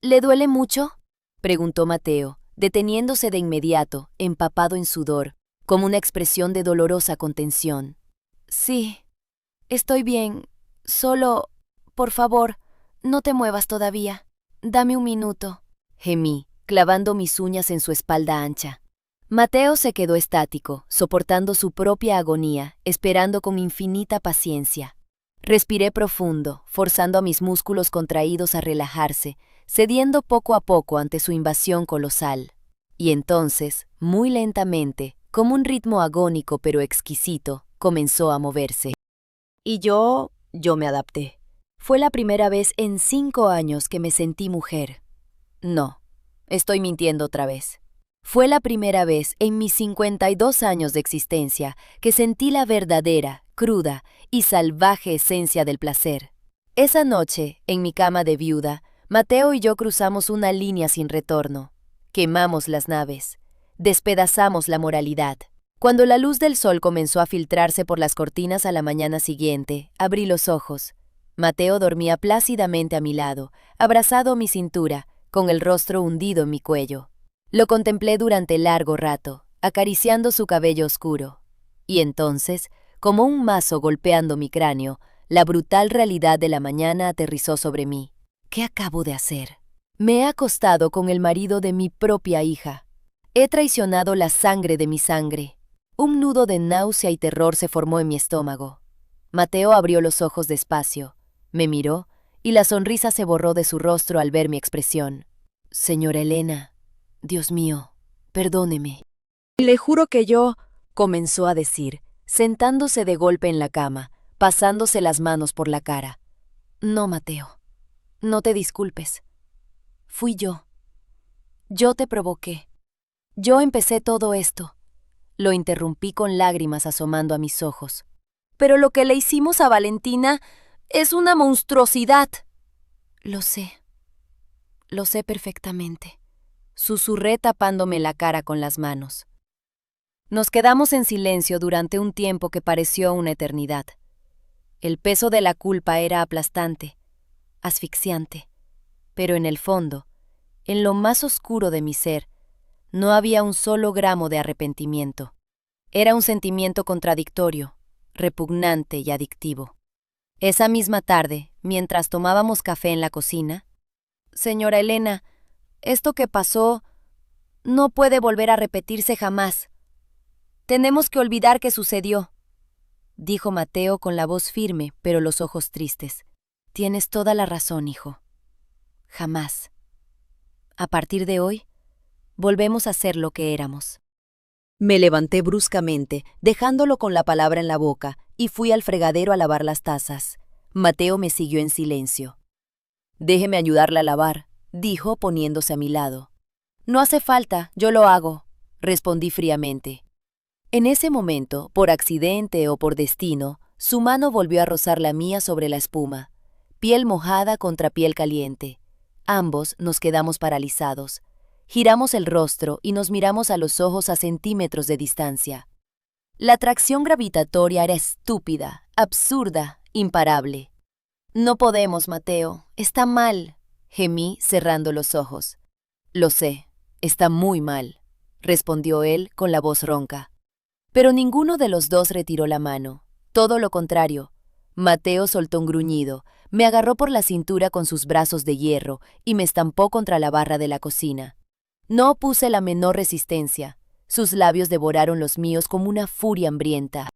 ¿Le duele mucho?», preguntó Mateo, deteniéndose de inmediato, empapado en sudor, con una expresión de dolorosa contención. «Sí, estoy bien. Solo, por favor, no te muevas todavía. Dame un minuto», gemí, clavando mis uñas en su espalda ancha. Mateo se quedó estático, soportando su propia agonía, esperando con infinita paciencia. Respiré profundo, forzando a mis músculos contraídos a relajarse, cediendo poco a poco ante su invasión colosal. Y entonces, muy lentamente, como un ritmo agónico pero exquisito, comenzó a moverse. Y yo me adapté. Fue la primera vez en 5 años que me sentí mujer. No, estoy mintiendo otra vez. Fue la primera vez en mis 52 años de existencia que sentí la verdadera, cruda y salvaje esencia del placer. Esa noche, en mi cama de viuda, Mateo y yo cruzamos una línea sin retorno. Quemamos las naves. Despedazamos la moralidad. Cuando la luz del sol comenzó a filtrarse por las cortinas a la mañana siguiente, abrí los ojos. Mateo dormía plácidamente a mi lado, abrazado a mi cintura, con el rostro hundido en mi cuello. Lo contemplé durante largo rato, acariciando su cabello oscuro. Y entonces, Como un mazo golpeando mi cráneo, la brutal realidad de la mañana aterrizó sobre mí. ¿Qué acabo de hacer? Me he acostado con el marido de mi propia hija. He traicionado la sangre de mi sangre. Un nudo de náusea y terror se formó en mi estómago. Mateo abrió los ojos despacio, me miró y la sonrisa se borró de su rostro al ver mi expresión. Señora Elena, Dios mío, perdóneme. Le juro que yo, comenzó a decir, sentándose de golpe en la cama, pasándose las manos por la cara. No, Mateo, no te disculpes. Fui yo. Yo te provoqué. Yo empecé todo esto. Lo interrumpí con lágrimas asomando a mis ojos. Pero lo que le hicimos a Valentina es una monstruosidad. Lo sé perfectamente, susurré tapándome la cara con las manos. Nos quedamos en silencio durante un tiempo que pareció una eternidad. El peso de la culpa era aplastante, asfixiante, pero en el fondo, en lo más oscuro de mi ser, no había un solo gramo de arrepentimiento. Era un sentimiento contradictorio, repugnante y adictivo. Esa misma tarde, mientras tomábamos café en la cocina, «Señora Elena, esto que pasó no puede volver a repetirse jamás. Tenemos que olvidar que sucedió», dijo Mateo con la voz firme, pero los ojos tristes. «Tienes toda la razón, hijo. Jamás. A partir de hoy, volvemos a ser lo que éramos». Me levanté bruscamente, dejándolo con la palabra en la boca, y fui al fregadero a lavar las tazas. Mateo me siguió en silencio. «Déjeme ayudarla a lavar», dijo poniéndose a mi lado. «No hace falta, yo lo hago», respondí fríamente. En ese momento, por accidente o por destino, su mano volvió a rozar la mía sobre la espuma. Piel mojada contra piel caliente. Ambos nos quedamos paralizados. Giramos el rostro y nos miramos a los ojos a centímetros de distancia. La atracción gravitatoria era estúpida, absurda, imparable. «No podemos, Mateo. Está mal», gemí cerrando los ojos. «Lo sé, está muy mal», respondió él con la voz ronca. Pero ninguno de los dos retiró la mano. Todo lo contrario. Mateo soltó un gruñido, me agarró por la cintura con sus brazos de hierro y me estampó contra la barra de la cocina. No opuse la menor resistencia. Sus labios devoraron los míos como una furia hambrienta.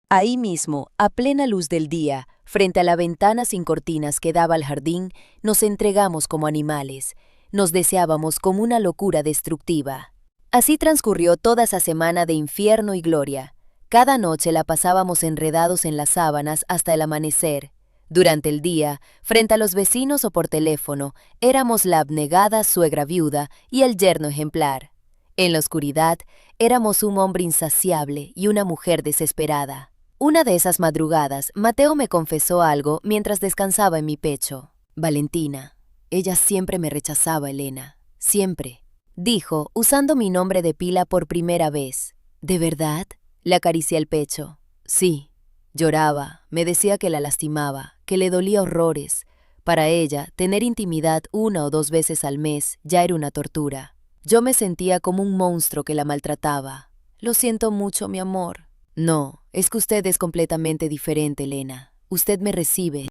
Ahí mismo, a plena luz del día, frente a la ventana sin cortinas que daba al jardín, nos entregamos como animales. Nos deseábamos como una locura destructiva. Así transcurrió toda esa semana de infierno y gloria. Cada noche la pasábamos enredados en las sábanas hasta el amanecer. Durante el día, frente a los vecinos o por teléfono, éramos la abnegada suegra viuda y el yerno ejemplar. En la oscuridad, éramos un hombre insaciable y una mujer desesperada. Una de esas madrugadas, Mateo me confesó algo mientras descansaba en mi pecho. «Valentina, ella siempre me rechazaba, Elena. Siempre», dijo, usando mi nombre de pila por primera vez. «¿De verdad?», le acaricié el pecho. «Sí». Lloraba, me decía que la lastimaba, que le dolía horrores. Para ella, tener intimidad 1 o 2 veces al mes ya era una tortura. Yo me sentía como un monstruo que la maltrataba. «Lo siento mucho, mi amor». «No, es que usted es completamente diferente, Elena. Usted me recibe.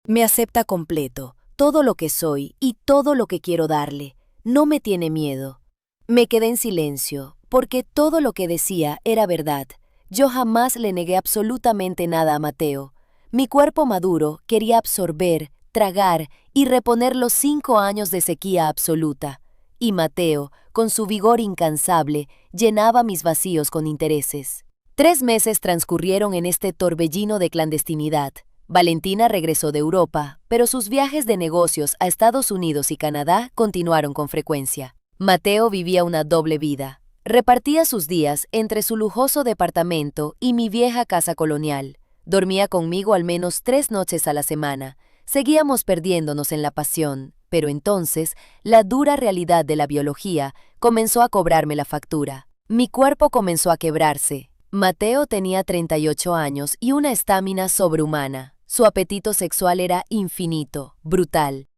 Me acepta completo, todo lo que soy y todo lo que quiero darle. No me tiene miedo». Me quedé en silencio, porque todo lo que decía era verdad. Yo jamás le negué absolutamente nada a Mateo. Mi cuerpo maduro quería absorber, tragar y reponer los 5 años de sequía absoluta. Y Mateo, con su vigor incansable, llenaba mis vacíos con intereses. 3 meses transcurrieron en este torbellino de clandestinidad. Valentina regresó de Europa, pero sus viajes de negocios a Estados Unidos y Canadá continuaron con frecuencia. Mateo vivía una doble vida. Repartía sus días entre su lujoso departamento y mi vieja casa colonial. Dormía conmigo al menos 3 noches a la semana. Seguíamos perdiéndonos en la pasión, pero entonces la dura realidad de la biología comenzó a cobrarme la factura. Mi cuerpo comenzó a quebrarse. Mateo tenía 38 años y una estamina sobrehumana. Su apetito sexual era infinito, brutal.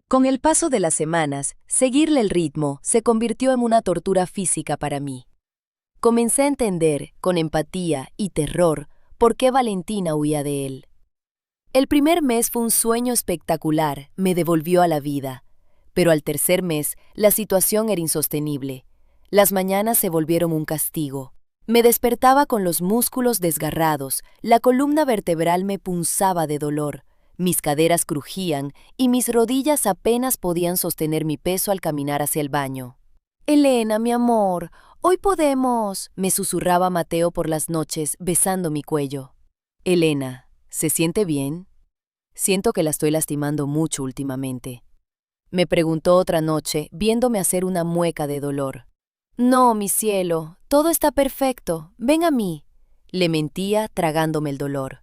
Con el paso de las semanas, seguirle el ritmo se convirtió en una tortura física para mí. Comencé a entender, con empatía y terror, por qué Valentina huía de él. El primer mes fue un sueño espectacular, me devolvió a la vida. Pero al tercer mes, la situación era insostenible. Las mañanas se volvieron un castigo. Me despertaba con los músculos desgarrados, la columna vertebral me punzaba de dolor, mis caderas crujían y mis rodillas apenas podían sostener mi peso al caminar hacia el baño. «Elena, mi amor, hoy podemos», me susurraba Mateo por las noches, besando mi cuello. «Elena, ¿se siente bien? Siento que la estoy lastimando mucho últimamente», me preguntó otra noche, viéndome hacer una mueca de dolor. «No, mi cielo, todo está perfecto, ven a mí», le mentía tragándome el dolor.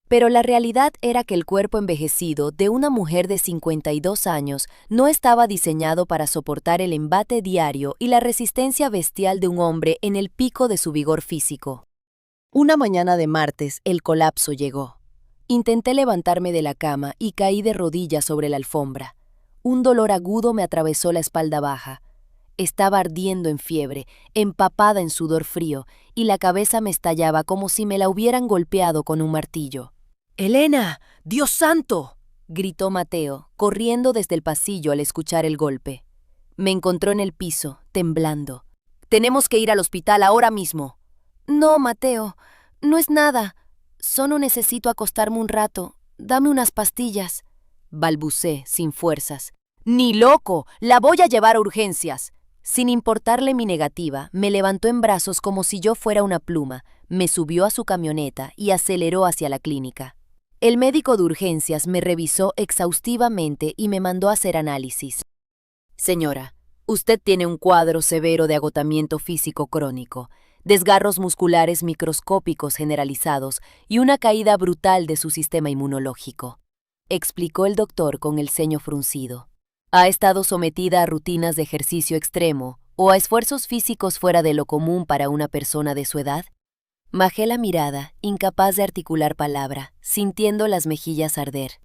Pero la realidad era que el cuerpo envejecido de una mujer de 52 años no estaba diseñado para soportar el embate diario y la resistencia bestial de un hombre en el pico de su vigor físico. Una mañana de martes, el colapso llegó. Intenté levantarme de la cama y caí de rodillas sobre la alfombra. Un dolor agudo me atravesó la espalda baja. Estaba ardiendo en fiebre, empapada en sudor frío, y la cabeza me estallaba como si me la hubieran golpeado con un martillo. «¡Elena! ¡Dios santo!», gritó Mateo, corriendo desde el pasillo al escuchar el golpe. Me encontró en el piso, temblando. «Tenemos que ir al hospital ahora mismo». «No, Mateo, no es nada. Solo necesito acostarme un rato. Dame unas pastillas», balbucé, sin fuerzas. «¡Ni loco! ¡La voy a llevar a urgencias!». Sin importarle mi negativa, me levantó en brazos como si yo fuera una pluma, me subió a su camioneta y aceleró hacia la clínica. El médico de urgencias me revisó exhaustivamente y me mandó a hacer análisis. «Señora, usted tiene un cuadro severo de agotamiento físico crónico, desgarros musculares microscópicos generalizados y una caída brutal de su sistema inmunológico», explicó el doctor con el ceño fruncido. ¿Ha estado sometida a rutinas de ejercicio extremo o a esfuerzos físicos fuera de lo común para una persona de su edad? Bajé la mirada, incapaz de articular palabra, sintiendo las mejillas arder.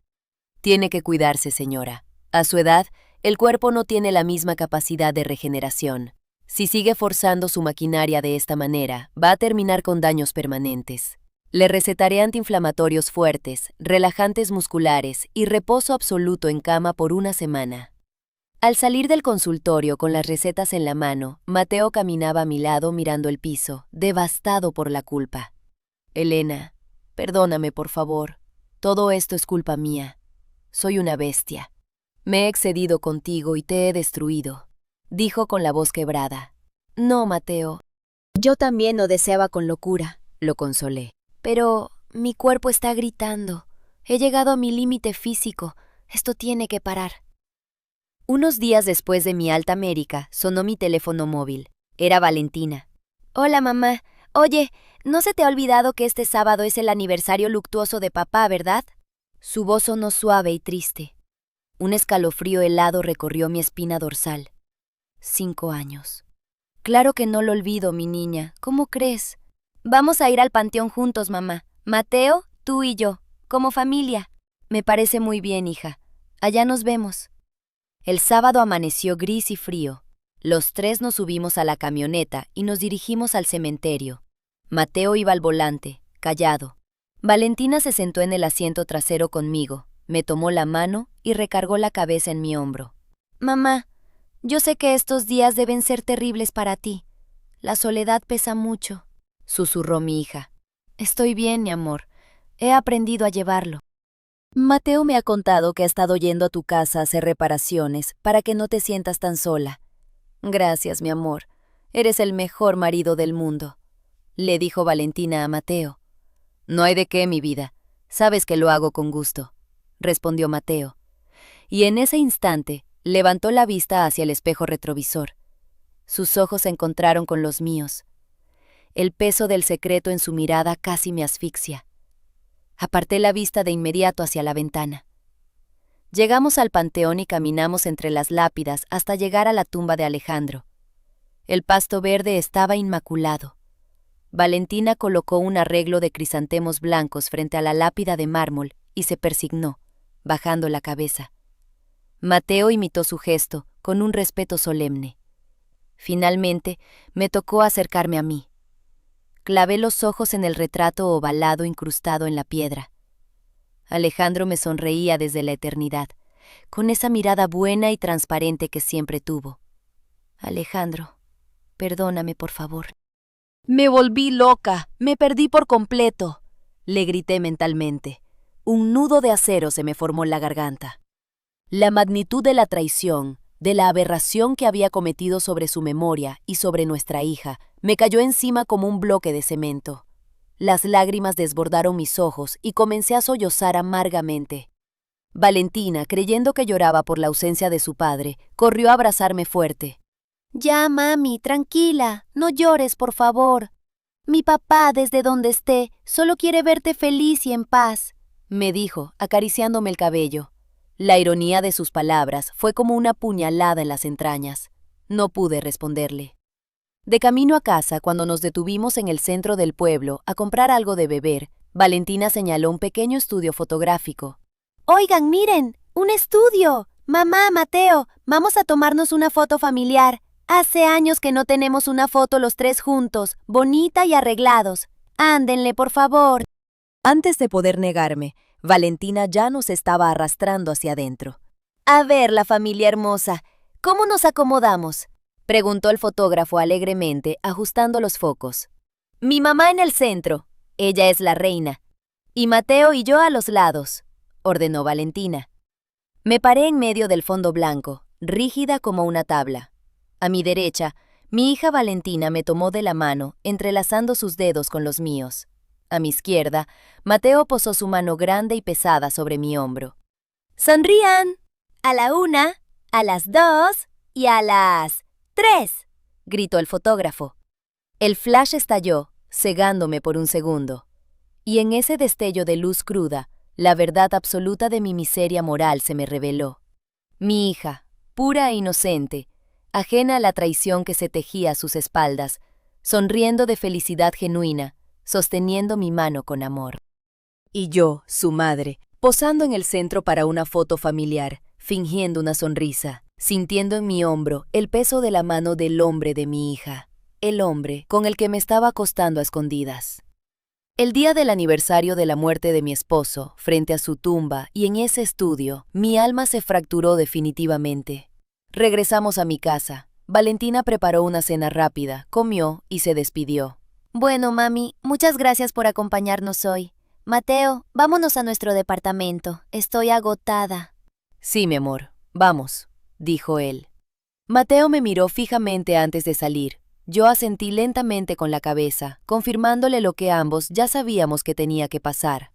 «Tiene que cuidarse, señora. A su edad, el cuerpo no tiene la misma capacidad de regeneración. Si sigue forzando su maquinaria de esta manera, va a terminar con daños permanentes. Le recetaré antiinflamatorios fuertes, relajantes musculares y reposo absoluto en cama por una semana». Al salir del consultorio con las recetas en la mano, Mateo caminaba a mi lado mirando el piso, devastado por la culpa. «Elena, perdóname, por favor. Todo esto es culpa mía. Soy una bestia. Me he excedido contigo y te he destruido», dijo con la voz quebrada. «No, Mateo. Yo también lo deseaba con locura», lo consolé. «Pero mi cuerpo está gritando. He llegado a mi límite físico. Esto tiene que parar». Unos días después de mi alta médica, sonó mi teléfono móvil. Era Valentina. «Hola, mamá. Oye, ¿no se te ha olvidado que este sábado es el aniversario luctuoso de papá, verdad?». Su voz sonó suave y triste. Un escalofrío helado recorrió mi espina dorsal. 5 años. «Claro que no lo olvido, mi niña. ¿Cómo crees? Vamos a ir al panteón juntos, mamá. Mateo, tú y yo, como familia». «Me parece muy bien, hija. Allá nos vemos». El sábado amaneció gris y frío. Los tres nos subimos a la camioneta y nos dirigimos al cementerio. Mateo iba al volante, callado. Valentina se sentó en el asiento trasero conmigo, me tomó la mano y recargó la cabeza en mi hombro. «Mamá, yo sé que estos días deben ser terribles para ti. La soledad pesa mucho», susurró mi hija. «Estoy bien, mi amor. He aprendido a llevarlo». «Mateo me ha contado que ha estado yendo a tu casa a hacer reparaciones para que no te sientas tan sola». «Gracias, mi amor. Eres el mejor marido del mundo», le dijo Valentina a Mateo. «No hay de qué, mi vida. Sabes que lo hago con gusto», respondió Mateo. Y en ese instante levantó la vista hacia el espejo retrovisor. Sus ojos se encontraron con los míos. El peso del secreto en su mirada casi me asfixia. Aparté la vista de inmediato hacia la ventana. Llegamos al panteón y caminamos entre las lápidas hasta llegar a la tumba de Alejandro. El pasto verde estaba inmaculado. Valentina colocó un arreglo de crisantemos blancos frente a la lápida de mármol y se persignó, bajando la cabeza. Mateo imitó su gesto con un respeto solemne. Finalmente, me tocó acercarme a mí. Clavé los ojos en el retrato ovalado incrustado en la piedra. Alejandro me sonreía desde la eternidad, con esa mirada buena y transparente que siempre tuvo. Alejandro, perdóname, por favor. Me volví loca, me perdí por completo, le grité mentalmente. Un nudo de acero se me formó en la garganta. La magnitud de la traición, de la aberración que había cometido sobre su memoria y sobre nuestra hija, me cayó encima como un bloque de cemento. Las lágrimas desbordaron mis ojos y comencé a sollozar amargamente. Valentina, creyendo que lloraba por la ausencia de su padre, corrió a abrazarme fuerte. «Ya, mami, tranquila, no llores, por favor. Mi papá, desde donde esté, solo quiere verte feliz y en paz», me dijo, acariciándome el cabello. La ironía de sus palabras fue como una puñalada en las entrañas. No pude responderle. De camino a casa, cuando nos detuvimos en el centro del pueblo a comprar algo de beber, Valentina señaló un pequeño estudio fotográfico. «Oigan, miren, un estudio. Mamá, Mateo, vamos a tomarnos una foto familiar. Hace años que no tenemos una foto los tres juntos, bonita y arreglados. Ándenle, por favor». Antes de poder negarme, Valentina ya nos estaba arrastrando hacia adentro. «A ver, la familia hermosa, ¿cómo nos acomodamos?», preguntó el fotógrafo alegremente, ajustando los focos. «Mi mamá en el centro, ella es la reina, y Mateo y yo a los lados», ordenó Valentina. Me paré en medio del fondo blanco, rígida como una tabla. A mi derecha, mi hija Valentina me tomó de la mano, entrelazando sus dedos con los míos. A mi izquierda, Mateo posó su mano grande y pesada sobre mi hombro. «¡Sonrían! A la 1, a las 2 y a las 3», gritó el fotógrafo. El flash estalló, cegándome por un segundo. Y en ese destello de luz cruda, la verdad absoluta de mi miseria moral se me reveló. Mi hija, pura e inocente, ajena a la traición que se tejía a sus espaldas, sonriendo de felicidad genuina, sosteniendo mi mano con amor. Y yo, su madre, posando en el centro para una foto familiar, fingiendo una sonrisa, sintiendo en mi hombro el peso de la mano del hombre de mi hija, el hombre con el que me estaba acostando a escondidas. El día del aniversario de la muerte de mi esposo, frente a su tumba y en ese estudio, mi alma se fracturó definitivamente. Regresamos a mi casa. Valentina preparó una cena rápida, comió y se despidió. «Bueno, mami, muchas gracias por acompañarnos hoy. Mateo, vámonos a nuestro departamento. Estoy agotada». «Sí, mi amor, vamos», dijo él. Mateo me miró fijamente antes de salir. Yo asentí lentamente con la cabeza, confirmándole lo que ambos ya sabíamos que tenía que pasar.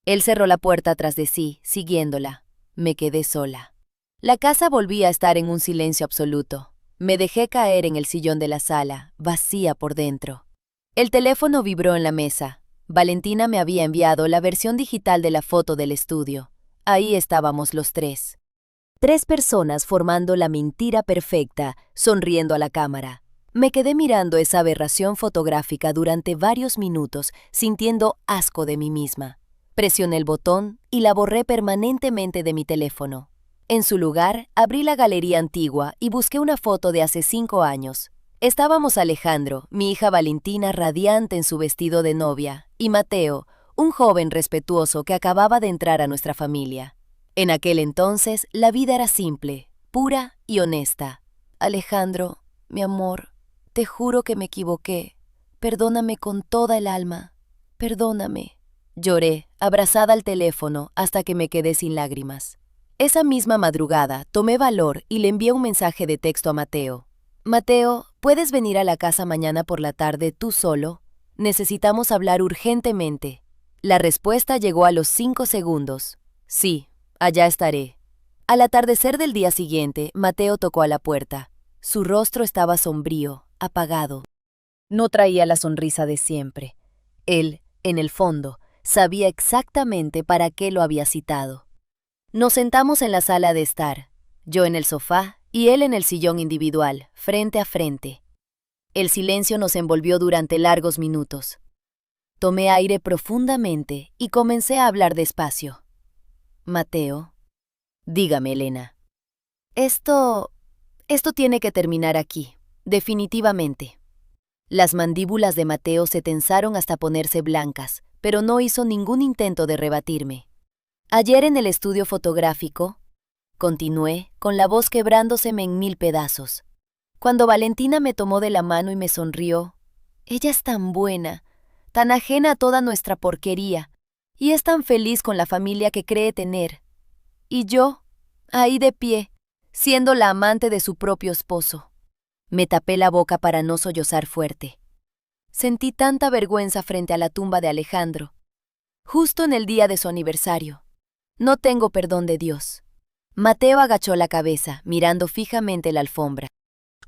Él cerró la puerta tras de sí, siguiéndola. Me quedé sola. La casa volvía a estar en un silencio absoluto. Me dejé caer en el sillón de la sala, vacía por dentro. El teléfono vibró en la mesa. Valentina me había enviado la versión digital de la foto del estudio. Ahí estábamos los tres. Tres personas formando la mentira perfecta, sonriendo a la cámara. Me quedé mirando esa aberración fotográfica durante varios minutos, sintiendo asco de mí misma. Presioné el botón y la borré permanentemente de mi teléfono. En su lugar, abrí la galería antigua y busqué una foto de hace 5 años. Estábamos Alejandro, mi hija Valentina radiante en su vestido de novia, y Mateo, un joven respetuoso que acababa de entrar a nuestra familia. En aquel entonces, la vida era simple, pura y honesta. «Alejandro, mi amor, te juro que me equivoqué. Perdóname con toda el alma. Perdóname». Lloré, abrazada al teléfono, hasta que me quedé sin lágrimas. Esa misma madrugada, tomé valor y le envié un mensaje de texto a Mateo. «Mateo, ¿puedes venir a la casa mañana por la tarde tú solo? Necesitamos hablar urgentemente». La respuesta llegó a los 5 segundos. «Sí, allá estaré». Al atardecer del día siguiente, Mateo tocó a la puerta. Su rostro estaba sombrío, apagado. No traía la sonrisa de siempre. Él, en el fondo, sabía exactamente para qué lo había citado. Nos sentamos en la sala de estar, yo en el sofá y él en el sillón individual, frente a frente. El silencio nos envolvió durante largos minutos. Tomé aire profundamente y comencé a hablar despacio. «Mateo, dígame, Elena. Esto tiene que terminar aquí, definitivamente». Las mandíbulas de Mateo se tensaron hasta ponerse blancas, pero no hizo ningún intento de rebatirme. Ayer en el estudio fotográfico, continué, con la voz quebrándoseme en 1000 pedazos. Cuando Valentina me tomó de la mano y me sonrió, ella es tan buena, tan ajena a toda nuestra porquería, y es tan feliz con la familia que cree tener. Y yo, ahí de pie, siendo la amante de su propio esposo. Me tapé la boca para no sollozar fuerte. Sentí tanta vergüenza frente a la tumba de Alejandro, justo en el día de su aniversario. No tengo perdón de Dios. Mateo agachó la cabeza, mirando fijamente la alfombra.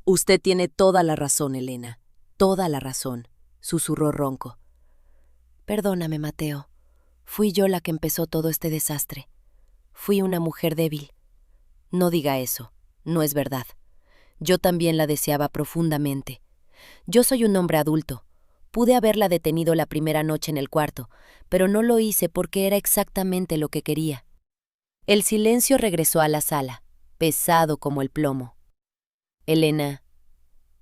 Usted tiene toda la razón, Elena. Toda la razón, susurró ronco. Perdóname, Mateo. Fui yo la que empezó todo este desastre. Fui una mujer débil. No diga eso. No es verdad. Yo también la deseaba profundamente. Yo soy un hombre adulto. Pude haberla detenido la primera noche en el cuarto, pero no lo hice porque era exactamente lo que quería. El silencio regresó a la sala, pesado como el plomo. Elena,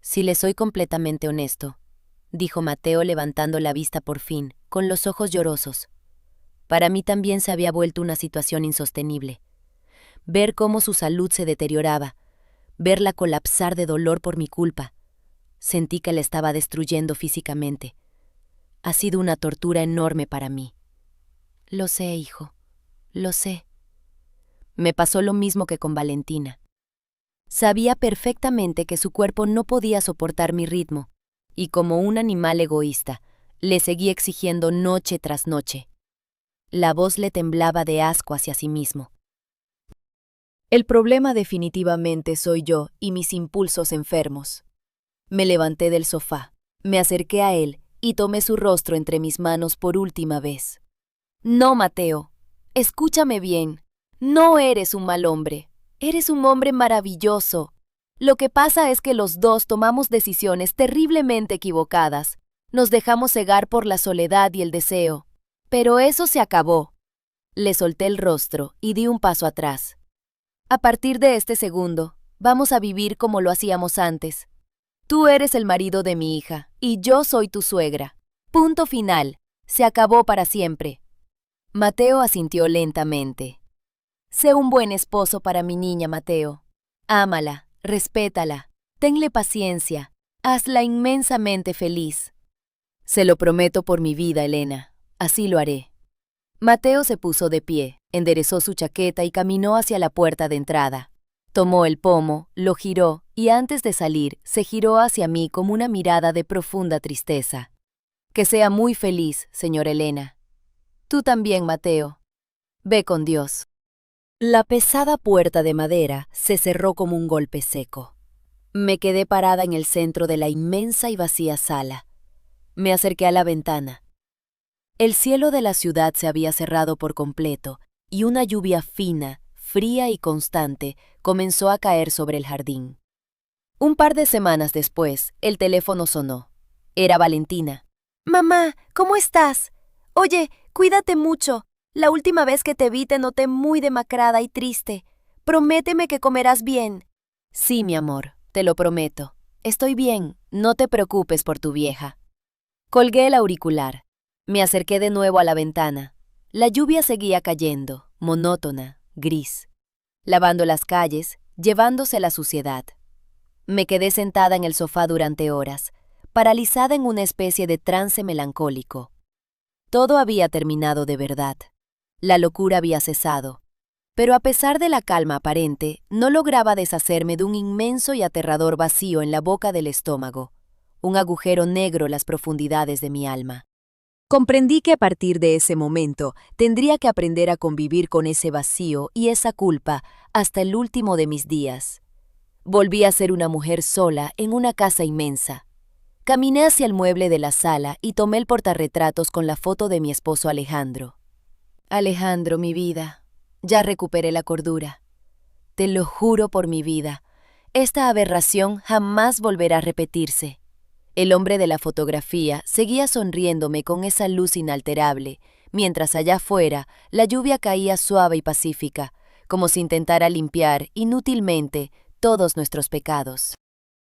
si le soy completamente honesto, dijo Mateo levantando la vista por fin, con los ojos llorosos. Para mí también se había vuelto una situación insostenible. Ver cómo su salud se deterioraba, verla colapsar de dolor por mi culpa. Sentí que la estaba destruyendo físicamente. Ha sido una tortura enorme para mí. Lo sé, hijo, lo sé. Me pasó lo mismo que con Valentina. Sabía perfectamente que su cuerpo no podía soportar mi ritmo, y como un animal egoísta, le seguí exigiendo noche tras noche. La voz le temblaba de asco hacia sí mismo. El problema definitivamente soy yo y mis impulsos enfermos. Me levanté del sofá, me acerqué a él y tomé su rostro entre mis manos por última vez. No, Mateo, escúchame bien. No eres un mal hombre. Eres un hombre maravilloso. Lo que pasa es que los dos tomamos decisiones terriblemente equivocadas. Nos dejamos cegar por la soledad y el deseo. Pero eso se acabó. Le solté el rostro y di un paso atrás. A partir de este segundo, vamos a vivir como lo hacíamos antes. Tú eres el marido de mi hija y yo soy tu suegra. Punto final. Se acabó para siempre. Mateo asintió lentamente. Sé un buen esposo para mi niña, Mateo. Ámala, respétala, tenle paciencia, hazla inmensamente feliz. Se lo prometo por mi vida, Elena. Así lo haré. Mateo se puso de pie, enderezó su chaqueta y caminó hacia la puerta de entrada. Tomó el pomo, lo giró y antes de salir se giró hacia mí con una mirada de profunda tristeza. Que sea muy feliz, señora Elena. Tú también, Mateo. Ve con Dios. La pesada puerta de madera se cerró como un golpe seco. Me quedé parada en el centro de la inmensa y vacía sala. Me acerqué a la ventana. El cielo de la ciudad se había cerrado por completo y una lluvia fina, fría y constante comenzó a caer sobre el jardín. Un par de semanas después, el teléfono sonó. Era Valentina. «Mamá, ¿cómo estás? Oye, cuídate mucho. La última vez que te vi te noté muy demacrada y triste. Prométeme que comerás bien». «Sí, mi amor, te lo prometo. Estoy bien, no te preocupes por tu vieja». Colgué el auricular. Me acerqué de nuevo a la ventana. La lluvia seguía cayendo, monótona, gris, lavando las calles, llevándose la suciedad. Me quedé sentada en el sofá durante horas, paralizada en una especie de trance melancólico. Todo había terminado de verdad. La locura había cesado. Pero a pesar de la calma aparente, no lograba deshacerme de un inmenso y aterrador vacío en la boca del estómago, un agujero negro en las profundidades de mi alma. Comprendí que a partir de ese momento tendría que aprender a convivir con ese vacío y esa culpa hasta el último de mis días. Volví a ser una mujer sola en una casa inmensa. Caminé hacia el mueble de la sala y tomé el portarretratos con la foto de mi esposo Alejandro. Alejandro, mi vida, ya recuperé la cordura. Te lo juro por mi vida, esta aberración jamás volverá a repetirse. El hombre de la fotografía seguía sonriéndome con esa luz inalterable, mientras allá afuera la lluvia caía suave y pacífica, como si intentara limpiar inútilmente todos nuestros pecados.